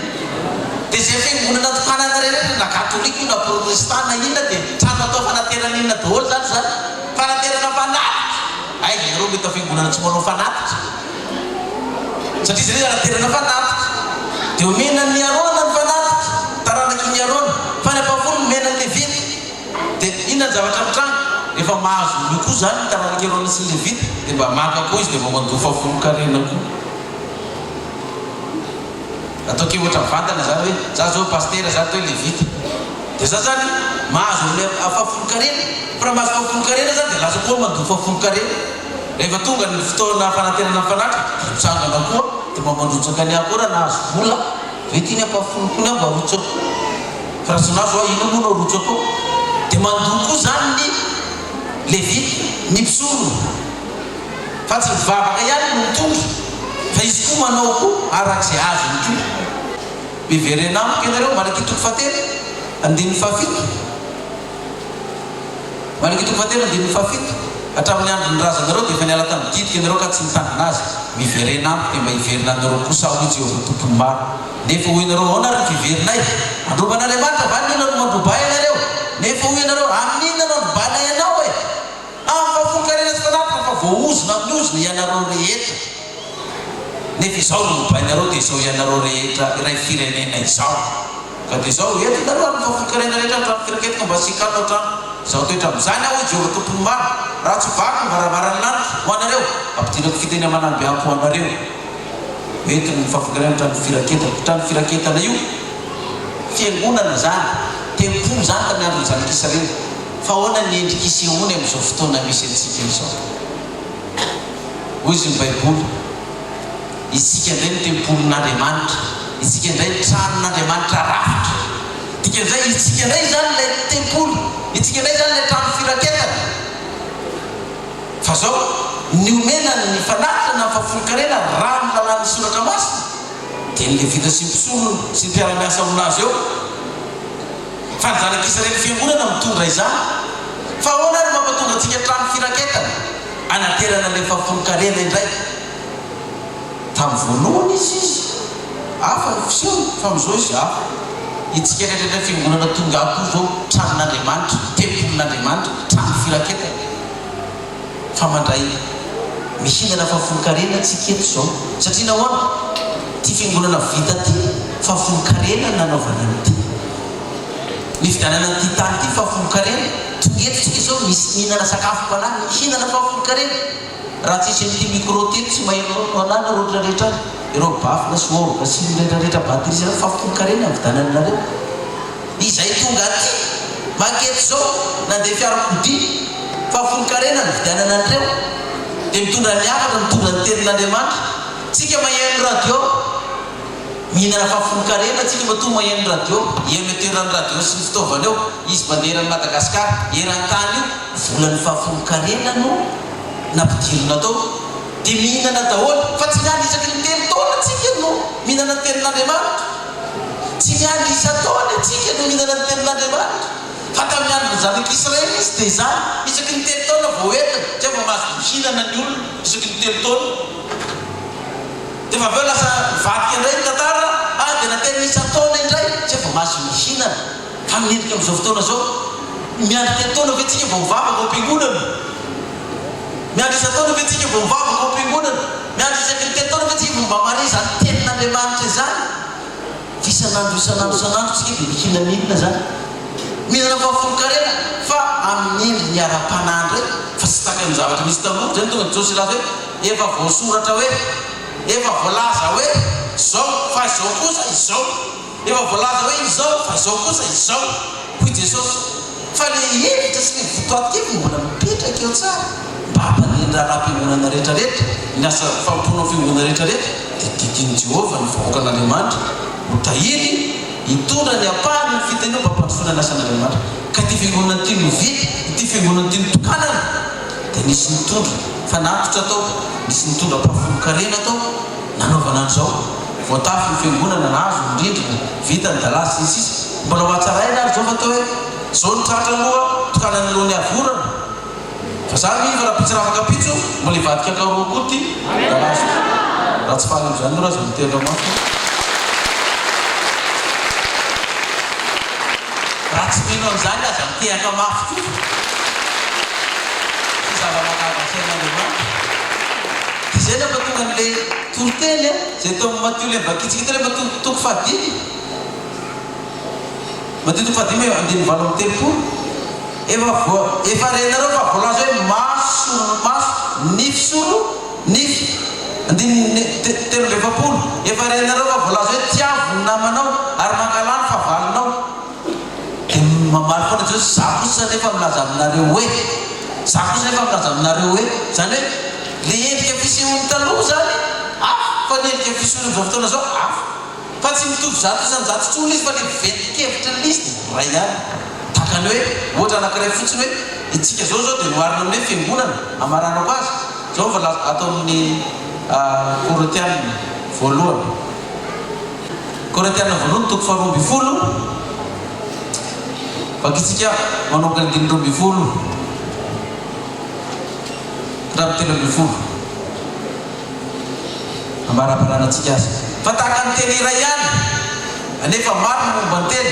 dia zay fiangonana tokanana rehetra na katolika io na protestana inona dia trano atao fanaterana inona daholo zany zany fanaterana fanatitra ay nareo mety fiangonana tsy manao fanatitra satria zay fanaterana fanatitra dia omena ny Arona ny fanatitra taranaka ny Arona fa ny ampahafolo omena ny Levita dia inona ny zavatra mitranga efa mahazo loko zany ny taranaka Arona sy ny Levita dia mba maka koa izy dia mba mandoa fahafolokarena koa ataoko ohatra mivantana zany hoe za zao pastera za to Levita dia za zany mahazo le fahafolokarena fa raha mahazo fahafolokarena zany dia lasa koa mandoa fahafolokarena rehefa tonga ny fotoana fanaterana fanatra mitsangana koa dia mba mandrotsaka ny akora na azo vola vety iny ampafoloko iny mba rotsako fa raha sonazo a ino moa no rotsako dia mandoa koa zany ny Levita ny mpisorona fa tsy mivavaka ihany no mitondra fa izy koa manao koa arak'izay azony koa miverena amiko ianareo malakitoko fatelo andininy fahafito malakitoko fatelo andininy fahafito hatramin'ny andro ny razanareo dia efa niala tamin'ny didika ianareo ka tsy mitandrina azy miverena amiko dia mba hiverina anareo kosa ho Jehova tompony maro nefa ho ianareo ao na ry fiverinay androban'Andriamanitra vanina no mandrobay ianareo nefa ho ianareo amin'inona no androbanay ianao e amin'ny fahafolokarena sy fanatitra fa voaozona amin'ny ozona ianareo rehetra nefa izao no mobainareo dia izao ianareo rehetra iray firenena izao ka dia izao eto ianareo amin'ny fahafolokarena rehetra trano firaketika mba sikano trano izao toetra amin'izany aho Jehova tompony maro raha tsy vaky mivaravarany lanitra ho anareo ampidirako fiteny manamby ampy ho anareo ety ny fahafolokarena trano firaketana io fiangonana zany tempolo zany tamin'ny andro ny zanak'Israely fa ahoana ny endrika isehoany amin'izao fotoana misy antsika izao hoy izy ny baiboly isika indray ny tempolin'Andriamanitra isika indray ny tranon'Andriamanitra rafitra tika indray isika indray zany ilay tempoly isika indray zany ilay trano firaketana fa zao ny omenany ny fanatitra na fahafolokarena raha ny lalàn'ny soratra masina dia ny Levita sy mpisorona sy ny mpiara-miasa aminazy eo fa ny zanak'Israely fiangonana mitondra izany fa ahoana ny mampatonga antsika trano firaketana anaterana ilay fahafolokarena indray tamin'ny voalohany izy hafa fiseho fa amin'izao izy hafa itsika rehetrarehetra fiangonana tonga akoho zao tranon'Andriamanitra tempolin'Andriamanitra trano firaketana fa mandray mihinana fahafolokarena tsika eto zao satria nahoana ty fiangonana vita ty fahafolokarena nanaovana an'ity ny fidanana ty tany ty fahafolokarena tonga eto tsika zao misy mihinana sakafo panahy mihinana fahafolokarena raha tsisy an'ity micro teto tsy mahainao anana roatra rehetra ireo bafina sy orga sy rehetrarehetra batterie zany fahafolokarena vidananareo izay tonga aty maketo zao nandeha fiarakodia fahafolokarena ny vidanana an'ireo dia mitondra ny afatra mitondra ny tenin'Andriamanitra tsika mahaino radio mihinana fahafolon-karena tsika matoa maheno radio émetteurany radio sy ny fitaovana eo izy banderan'ny Madagasikara eran-tany io volan'ny fahafolon-karena no nampidirina tao dia mihinana daholo fa tsy miandry isaky ny telo taona tsika no mihinana ny tenin'Andriamanitra tsy miandry isa-taona tsika no mihinana ny tenin'Andriamanitra fa tamin'ny andron'ny zanak'Israely izy dia zany isaky ny telo taona vao entiny tsy efa mahazo mihinana ny olona isaky ny telo taona dia fa aveo lasa mivadika indray ny tantara dia natena isa-taona indray tsy efa mahazo mihinana fa minendrika amin'izao fotoana zao miandry telo taona ve tsika vao mivavaka ao am-piangonana miandry isa-taona ve tsika vao mivavaka ao am-piangonana miandry isaky ny telo taona ve tsika vao mba mare zany tenin'Andriamanitra izany isanandro tsika dia mihinana zany mihinana fahafolon-karena fa amin'ny endry ny ara-panandro fa tsy taka amin'ny zavatra misy tamoa zany tonga Josy laza hoe efa voasoratra hoe efa voalaza hoe izao fa izao kosa izao efa voalaza hoe izao fa izao kosa izao hoy Jesosy fa le hevitra sy le votoatikevy mbola mipetraka eo tsara mba hampanendra raha-piangonana rehetrarehetra ny asa famponao fiangonana rehetrarehetra dia didiny Jehovah ny vahoaka an'Andriamanitra motahiny hitondra ny apahany ny fitenao mba hampandrosoana ny asan'Andriamanitra ka ty fiangonana ty novity ity fiangonana ty nitokanana dia nisy nitondra fanatotra tao nisy nitondra fahafolon-karena tao nanaovana an'izao voatafy ny fiangonana nahazo indrindrina vita ny dala sisy mbola ho atsaraina ary zao fa atao hoe zao ny tratra moa tokanany lohany avorana fa za miva raha pitsy rafaka pitso mbola hivadika akaroa koa ty dalazo raha tsy faly am'izany no raha zao mitendra mafy raha tsy mino am'izany aza mitehaka mafy koa ty zava-makavasain'Andriamanitra izay na mba tonga an'le toroteny zay tao amin'ny Matthieu le vakitsika le matoko fahadimy matoko fahadimy andiny valo amby telopolo efa renareo fa voalaza hoe maso nify solo nify andiny telo amby efapolo efa renareo fa voalaza hoe tiavo ny namanao ary mankalany favalinao dia mamaly foana Jesosy za kosa nefa milaza aminareo hoe za kosa nefa milaza aminareo hoe zany hoe le endrika fisehoany taloha zany fa ny endrika fisehoany am'izao fotoana zao fa tsy mitovy zato isany zato tsony izy fa le vetikevitra ny listy ray ihany takany hoe ohatra anankiray fotsiny hoe itsika zao dia noharina amin'ny hoe fiangonana amaranako azy zao fa atao amin'ny Korintianina voalohany Korintianina voalohany toko faharoa amby folo vakitsika manomboka ny dimy roa amby folo raha telo amby folo ambara-paranantsika azy fa tahaka ny teny iray ihany anefa maro ny momba ny teny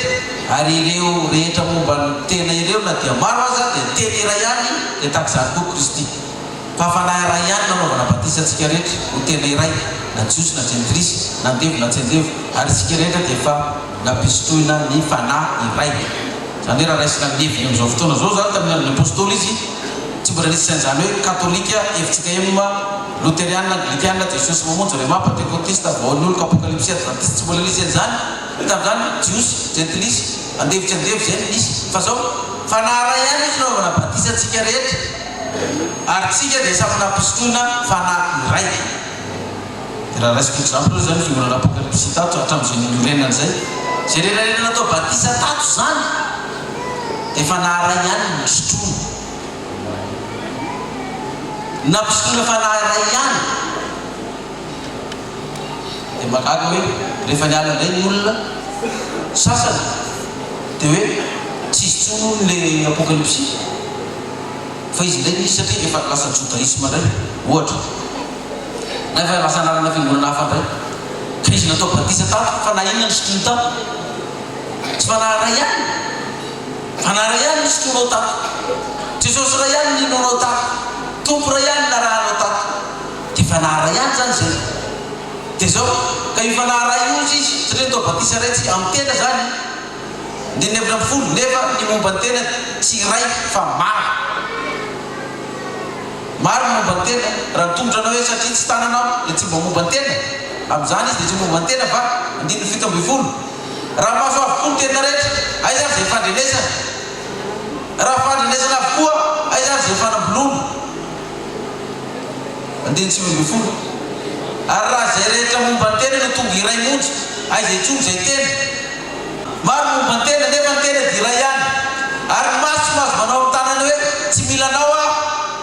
ary ireo rehetra momba ny tena ireo na dia maro aza dia teny iray ihany dia tahaka izany koa Kristy fa fanahy iray ihany nanaovana batisantsika rehetra ho tena iray na jiosy na jendrisy na andevo na tsy andevo ary sika rehetra dia efa nampisotroina ny fanahy iray zany hoe raha raisina neviny amin'izao fotoana zao zany tamin'ny andron'ny apôstôly izy tsy mbola nisy sain'izany hoe katolika efitsika ema luteriana anglikana jesosy mamonjy rema pentekotista vaon'olo apokalypsy adventiste tsy mbola nisy an'izany tamin'izany jiosy gentilisy andevitsy andevo zay nisy fa zao fanara ihany izy naovana batisantsika rehetra ary tsika dia samy nampisotroina fanahy iray dia raha raisiko exemple zany fiangonana apokalypsy tato hatramin'izay ninorenana zay zay renarena natao batisa tato zany dia fanara ihany nosotroina nampisotroina fanahy iray ihany dia mahagaga hoe rehefa niala indray ny olona sasany dia hoe tsisy tsono le apokalypsy fa izy indray nisy satria efa lasa judaisme indray ohatra na efa lasa anarana fiangonana hafa indray ka izy natao batisa tato fa na inona nosotroiny tato tsy fanahy iray ihany fanahy iray ihany nisotronao tato jesosy iray ihany ninonao tato tompo iray ihany narahanao tato dia fanahy iray ihany zany zay dia zao ka io fanahy iray ozy izy satria natao batisa iray tsika amin'ny tena zany dia ny efatra folo nefa ny momba ny tena tsy iray fa maro momba ny tena raha nitombotranao hoe satria tsy tananao dia tsy mba momba ny tena amin'izany izy dia tsy momba ny tena fa andiny fito amby folo raha maso avokoa ny tena rehetra ay zany zay fandrenesana raha fandrenesana avokoa ay zany zay fanamboloana andiny sivy amby folo ary raha zay rehetra momba ny tena no tonga iray monjy Aizay tsony zay tena. Maro momba ny tena nefa ny tena dira ihany. Ary maso manao amin'ny tanana hoe tsy mila anao aho.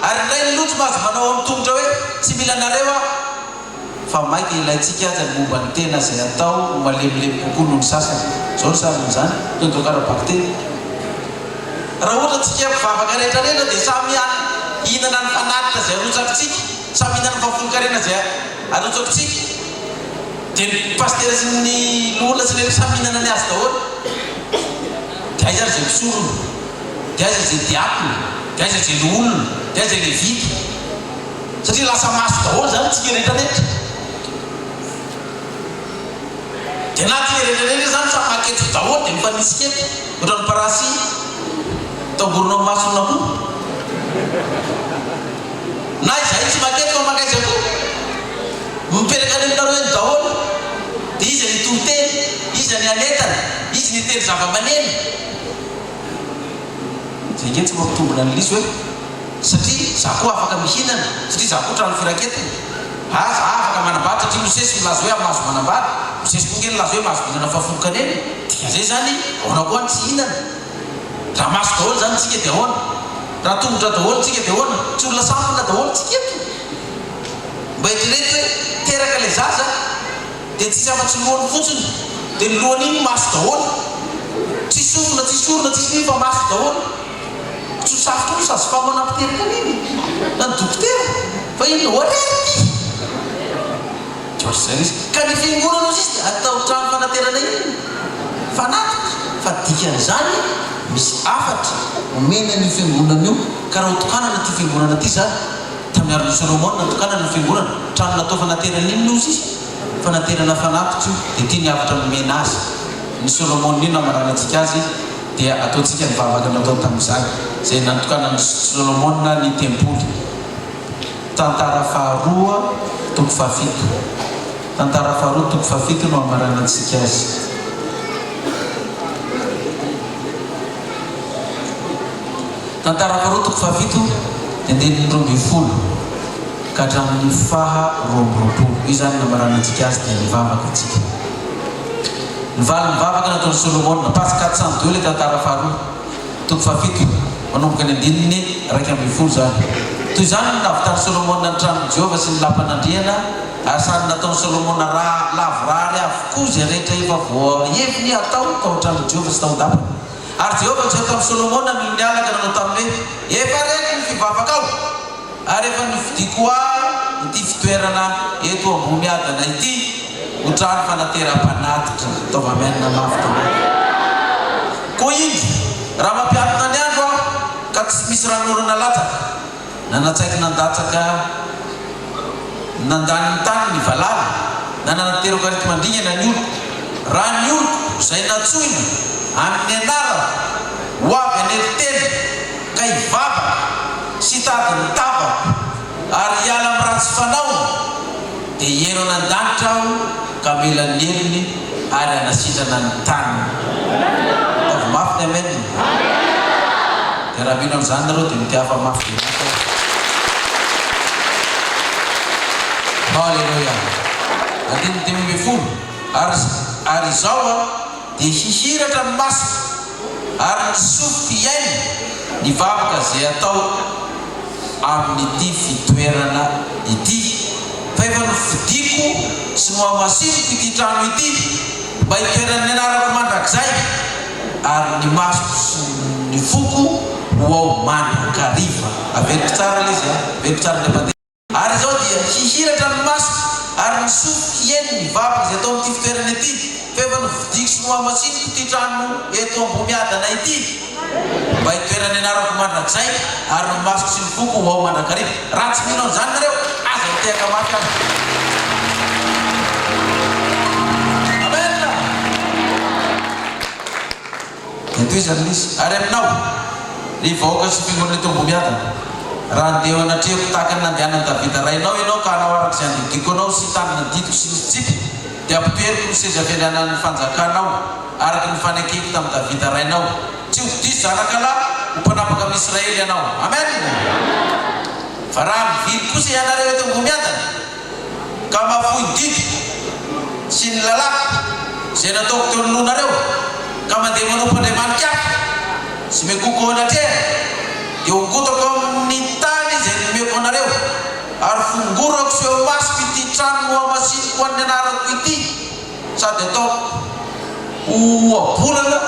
Ary ndray ny loto maso manao amin'ny tongotra hoe tsy mila anareo aho. Fa maika ilayntsika aza ny momba ny tena zay atao malemilemy kokoa noho ny sasany. Zao ny sariny zany tondro karabaky tena. Raha ohatra tsika mivavaka rehetrarehetra dia samy hihinana ny fanatitra zay arotsakitsika, samy hihinana ny vavolokarena zay arotsakitsika. Dia ny pastera sy ny olona sy rehetra samy hihinana ny azy daholo. Dia aiza zay misorona, dia aiza zay diakona, dia aiza zay olona, dia aiza zay levita. Satria lasa maso daholo zany tsika rehetrarehetra. Dia na tsika rehetrarehetra zany samy maketo daholo dia mifanisiketo. Ohatra ny parasy tamboronao masona koa. Na izay tsy maketo fa makaiza koa. Mipetraka any aminareo eny daholo. Dia iza ny tonteny, iza ny anetana, iza ny teny zava-maneno. Zay nge tsy mampitombona ny liso hoe satria za koa afaka mihinana, satria za koa trano firaketana. Za afaka manambady satria mosesy milaza hoe amazo manambady, mosesy koa nge milaza hoe mazo mihinana fafolokanena. Dia zay zany ahoana koa ny tsy hihinana. Raha maso daholo zany tsika dia ahoana, raha tongotra daholo tsika dia ahoana, tsy olona sampona daholo tsika eto. Mba eritrereto hoe teraka ilay zaza dia tsisy afa-tsy lohany fotsiny, dia ny lohany iny maso daholo. Tsisy orona, tsisy orona, tsisy ny fa maso daholo. Tsy safotra osa azo famanam-piteraka an'iny na ny dokotera fa iny orety. Zay izy ka ny fiangonana izy atao trano fanaterana iny fanatitra fa dikan'izany misy afatra omena ny fiangonana io ka raha hotokanana ty fiangonana ty zany tamin'ny aron'ny Solomon natokanana ny fiangonana trano natao fanaterana iny nozy izy fanaterana fanatitra io dia tia ny afatra nomena azy. Ny Solomon io namarana antsika azy dia ataontsika ny vavaka natao tamin'izany zay natokanan'ny Solomon ny tempoly. Tantara faharoa toko fahafito. Tantara faharoa toko fahafito no amarana antsika azy. Tantara faharoa toko fahafito tendeniny 12 ka hatramin'ny faha 20. Io zany namarana antsika azy dia nivavaka antsika. Mivavaka nataon'ny Solomon napasy 402 le tantara faharoa toko fahafito manomboka ny andininy 120 zany. Toy zany navitany Solomon ny tranon'i Jehova sy ny lampanandriana ary sady nataon'ny Solomon raha lavorary avokoa zay rehetra efa voaheviny atao tao tranon'i Jehova sy tao dapany. Ary Jehova tsy tao Solomon ny nialaka nanao taminy hoe efa reky ny fivavaka ao ary efa nividiko aho ity fitoerana eto ambony adana ity ho trano fanateram-panatitra taovamenina mafy taminy. Koa iny raha mampiatona ny andro aho ka tsy misy ranorana latsaka nanatsaiky nandatsaka nandany ny tany ny valala na nanateroko arety mandringana ny olo. Raha ny olo zay natsoina amin'ny anara ho avy aneritena ka hivavaka sy tady ny tavako ary hiala amin'ny ratsy fanaony dia hieno nandanitra aho ka mila ny elony ary anasitrana ny tany. Taovy mafy ny amen. Dia raha mino amin'izany nareo dia mitiafa mafy dia mafy. Halleluja. Andininy 10 ary izao dia hihiratra ny maso ary ny sofy iainy ny vavaka zay atao amin'ity fitoerana ity. Fa efa novidiko sy moamasiniko ity trano ity mba hitoeran'ny anarako mandrakizay ary ny masoko sy ny foko ho ao mandrakariva. Averiko tsara le izy averiko tsara ny mpandeha. Ary zao dia hihiratra ny maso ary ny sofy iainy ny vavaka zay atao amin'ity fitoerana ity. Fa efa novidiko sy moamasiniko ity trano eto ambony adana ity mba hitoeran'ny anarako mandrakizay ary ny masoko sy ny foko ho ao mandrakariva. Raha tsy mino an'izany nareo aza mitehaka mafy azy. Amen. Etoy zany izy ary aminao ny vahoaka sy fiangonana eto ambony adana raha andeha anatrehako tahaka ny nandehanan'i Davida rainao ianao ka hanao araka izay andidiko anao sy tany nadidiko sy nisitsipy dia ampitoeriko ny seza fiainanan'ny fanjakanao araka ny fanekeko tamin'i Davida rainao. Tsy ho diso zanakalahy ho mpanapaka amin'Israely ianao. Amen. Fa raha mividy kosa ianareo eto ambony adana ka mafoy didy sy ny lalàna zay nataoko teo aminonareo ka mandeha manompo Andriamanitra sy mekoko anatera dia hongotako amin'ny tany zay nomeko anareo ary fongorako sy eo masoko ity trano amasiniko ho an'ny anarako ity sady ataoko ho abolana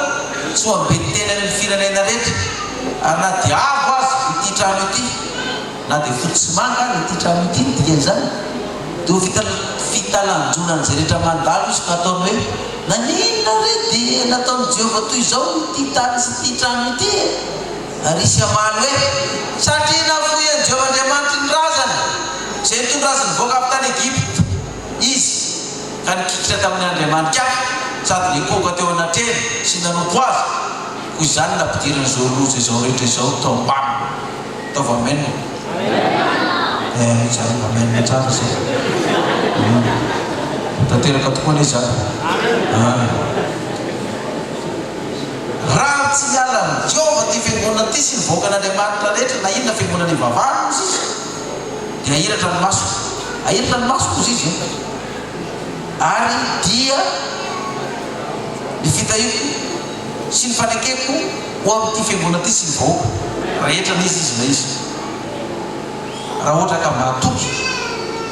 sy ho ambetitena ny firenena rehetra ary na dia avo azy ity trano ity na dia fotsy manga ity trano ity dikan'izany dia ho fitalanjonana zay rehetra mandalo izy ka ataony hoe naninona re dia nataony Jehovah toy izao ity tany sy ity trano ity ary isy amaly hoe satria nafoian'i Jehovah Andriamanitra ny razana zay nitondrazany voaka avy tany Egypte izy ka nikikitra tamin'ny Andriamanitra sady nikoka teo anatreny sy nanompo azy koa izany nampidirana izao loza izao rehetra izao tao ambany taova amenina zany amenina tsara zay tanteraka tokoa ane zany raha tsy miala amin'ny Jehovah ty fiangonana ty sy nivoaka an'Andriamanitra rehetra na inona fiangonana ivavahana izy dia ahiratra ny masoko ahiratra ny masoko izy izy ary dia ny fitahiko sy ny fanekeko ho amin'ity fiangonana ty sy nivoaka rehetra n'izy izy na izy raha ohatra ka mahatoky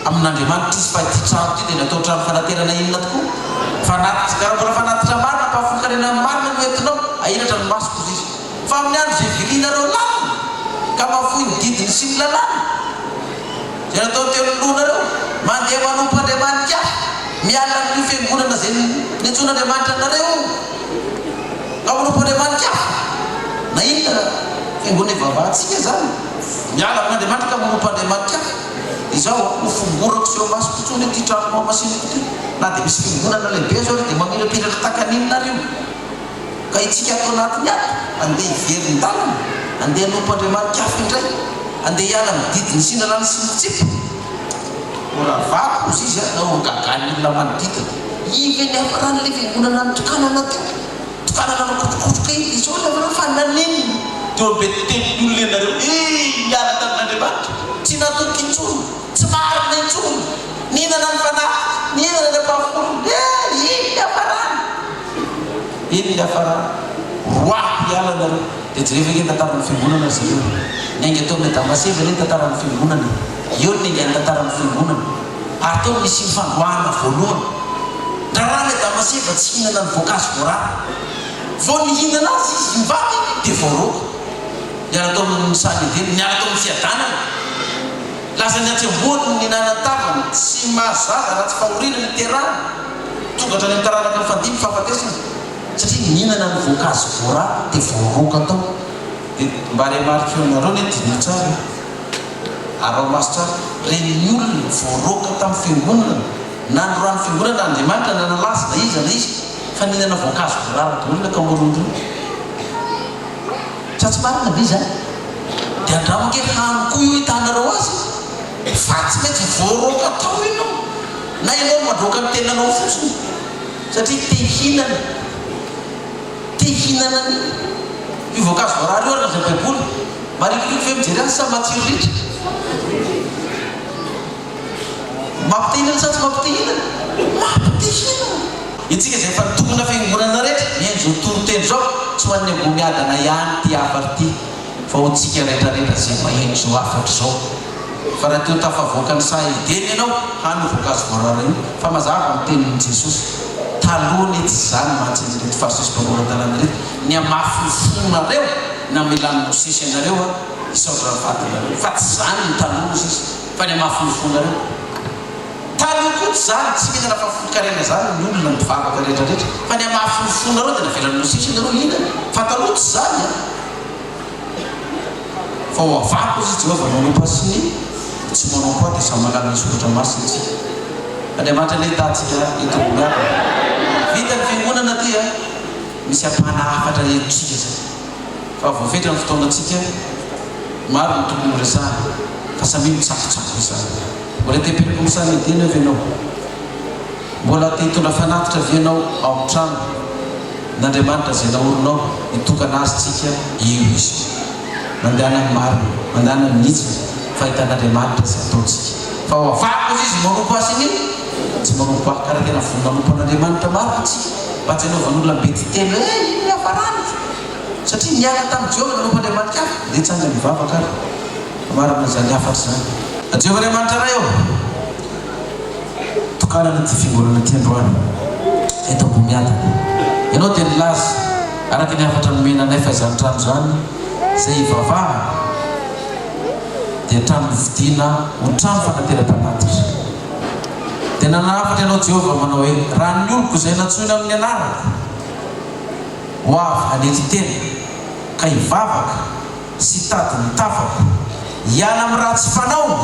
amin'Andriamanitra izy fa ity trano ty dia natao trano fanaterana inona tokoa fanaty karaha mbola fanatitra marina mpahafokarena marina no entinao ahiratra ny masoko izy izy fa amin'ny andro zay vilinareo lamina ka mafoy ny didiny sy ny lalàna zay natao teo nolonareo mandeha manompo Andriamanitra miala amin'ny fiangonana zay nitsoin'Andriamanitra anareo ka manompo Andriamanitra na inona fiangonana ivavahantsika zany miala amin'Andriamanitra ka manompo Andriamanitra izao ho fongorako sy eo masoko tsony ity trano masiniko ty na dia misy fiangonana lehibe zao dia mamirapiratra takaninonareo ka itsika ato anatiny ato andeha hivery ny talana andeha hanompo Andriamanitra hafa indray andeha hiala mididiny sy nalàna sy mitsipo mora vako izy izy na ho gagany olona manodidina ivy ny hafarana le fiangonana nitokanana ty tokanana nakotrokotroka iny izy olona avana fa nanenina teo be tenin'olona ianareo miala tamin'Andriamanitra tsy natoky intsony tsy marina intsony ninana ny fanahy ninana ny apafolo iny hafarana iny ny hafarana roahy hiala nareo dia jereva ke tantaran'ny fiangonana zareo nainga teo amin'ny Damaseva le tantaran'ny fiangonana eo ny ainga tantaran'ny fiangonana ary teo misy fandoahana voalohany raha raha ny Damaseva tsy hinana ny voankazo voarara vao nihinana azy izy mivaky dia voaroko niala tao amin'ny sanedeny niala tao amin'ny fiadanana lasa ny atsembony ny nanatavana tsy mahazaza raha tsy fahorina ny terana tongatra ny taranaka ny fandimy fahafatesana satria nihinana ny voankazo voarara dia voaroko atao dia mba ray marika eo nareo ny diny tsara arao maso tsara reny olona voaroka tamin'ny fiangonana nandroany fiangonana Andriamanitra na nalaza na izy fa nihinana voankazo voarara dia olona ka morondro tsy marina ve zany dia andramake hany koa io hitanareo azy fa tsy maintsy voaroka atao ianao na ianao mandroaka ny tenanao fotsiny satria te hihinana ny voankazo voarara io araka zay baiboly marikiriko fe mijery azy sa matsiro ritra mampitehinana sa tsy mampitehinana mampitehinana itsika zay fa tokona fiangonana rehetra mienjo toroteny zao tsy ho an'ny amboniadana ihany ty afary ty fa ho tsika rehetrarehetra zay maheno zao afatra zao fa raha teo tafavoaka ny sahideny ianao hany voankazo voarara io fa mazava ny tenin'i Jesosy talohany ety zany mantsy reto farisy mpamoran-dalàna reto ny amafofona-reo na melan'ny mosesy anareo isaotra vatanareo fa tsy zany ny taloha izy fa ny amafofona-reo taloha koa tsy zany tsy mihinana fafokarena zany ny olona mivavaka rehetrarehetra fa ny amafofona-reo dia navelan'ny mosesy anareo hinana fa taloha tsy zany fa ho avako izy Jehovah manompo asiny tsy manompo dia samy manala ny soratra masina tsy Andriamanitra le tatsika itongolana vita ny fiangonana ty misy apana hafatra enitsika zay fa voafetra ny fotoanatsika maro ny tokony resahana fa samy mitsakotsako izany mbola te hipetraka misany edeny avy ianao mbola te hitondra fanatitra avy ianao ao trano n'Andriamanitra zay naorinao hitokana azy tsika io izy mandehana amin'ny marina mandehana amin'ny nitsina fahitan'Andriamanitra zay ataontsika fa ho avako izy manompo asiny tsy manompo ahy karaha tena manompo an'Andriamanitra marina tsika Patsenovan'olona be titelo iny afarany satria niala tamin'ny Jehova Nompan'Andriamanitra dia tsanga mivavaka ary marina zany afatra zany. Jehova Andriamanitra ray eo tokanana ty fiangonana ty androany eto Bomiadana. Ianao dia nilaza araka ny afatra nomenanay fahaizan-trano zany zay ivavaha dia trano vidiana ho trano fanateram-panatitra. Dia nanafatra ianao Jehova manao hoe raha ny oloko izay natsoina amin'ny anarako ho avy hanety tena ka hivavaka sy tady ny tafako hiala amin'ny raha tsy fanaony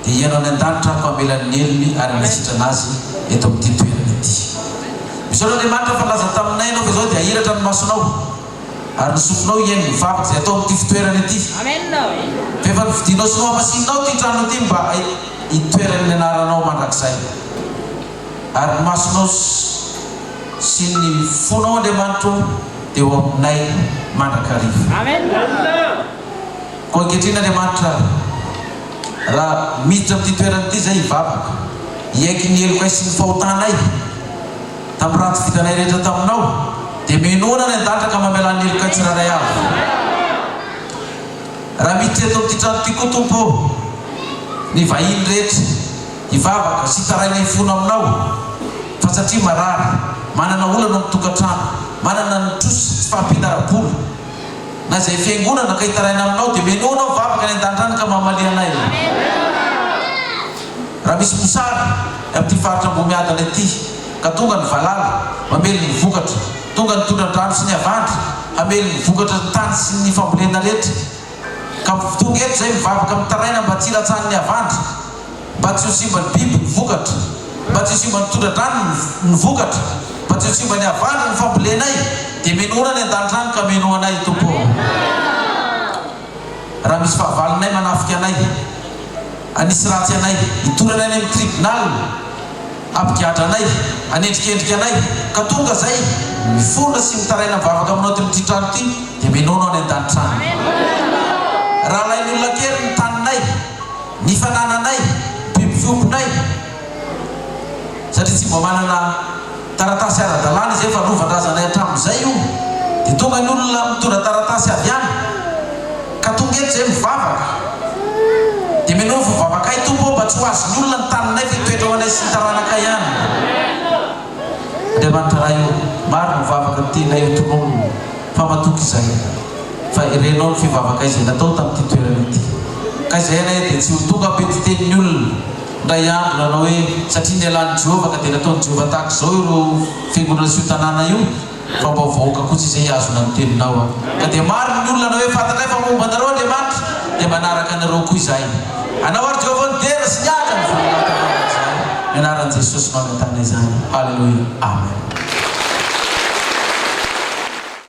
dia ianao ny an-danitra ko amelan'ny elony ary anasitrana azy eto amin'ity toerana ity. Misy Andriamanitra fa laza taminay ianao fa izao dia ahiratra ny masonao ary ny sofinao ieny mivavaka izay atao amin'ity fitoerana ity. Fa efa nividinao sy nohamasinao ty trano ity mba hitoeran'ny anaranao mandrakizay ary ny masonao sy ny fonao Andriamanitra dia eo aminay mandrakariva. Koa ankehitriny Andriamanitra raha miditra amin'ity toerana ity zay hivavaka hiaiky ny elokay sy ny fahotanay tamin'ny raha tsy vitanay rehetra taminao dia menona ny an-danitra ka mamelan'ny elokay tsiraray avy. Raha miditra eto amin'ity trano ity koa Tompo ny vahiny rehetra hivavaka sy taraina hifono aminao fa satria marary manana olana amin'ny tokantrano manana ny trosy tsy fahampianara-bola na izay fiangonana ka hitaraina aminao dia menonao vavaka ny an-danitra ka mamalianay. Raha misy mosary amin'ity faritra Bomiadana ity ka tonga ny valala mamely ny vokatra, tonga ny tondran-drano sy ny avandry hamely ny vokatra ny tany sy ny fambolena rehetra ka tonga eto zay mivavaka amin'ny taraina mba tsy hilatsan'ny avandry, mba tsy ho simba ny biby ny vokatra, mba tsy ho simba ny tondran-drano ny vokatra, mba tsy ho simba ny avandry ny fambolenay dia menona ny an-danitra ka meno anay Tompo. Raha misy fahavalinay manafika anay anisy ratsy anay hitoranay any amin'ny tribunal ampigatra anay anendrikendrika anay ka tonga zay mifona sy mitaraina mivavaka aminao ty amin'ity trano ity dia menonao ny an-danitra any. Raha lain'ny olona kely ny taninay ny fanananay biby fiomponay satria tsy mba manana taratasy ara-dalàna izay fa lovandrazanay hatramin'izay io dia tonga ny olona mitondra taratasy avy any ka tonga eto zay mivavaka dia menao fivavaka ay Tompo mba tsy ho azy ny olona ny taninay fa hitoetra ho anay sy ny taranakay ihany. Andriamanitra raha io maro mivavaka tinay io tonono fa matoky izay fa irenao ny fivavaka izay natao tamin'ity toerana ity ka izay anay dia tsy ho tonga be ty tenin'ny olona ndray andro nanao hoe satria nialan'ny Jehova ka dia nataon'ny Jehova tahaka izao ireo fiangonana sy io tanàna io fa mba vahoaka kotsy izay azona ny teninao ka dia maro ny olona anao hoe fantatray fa momba anareo Andriamanitra dia manaraka anareo koa izay anao ary Jehova ny dera sy niaka ny fananatana izay ny anaran'i Jesosy no anatana izany. Halleluia, amen.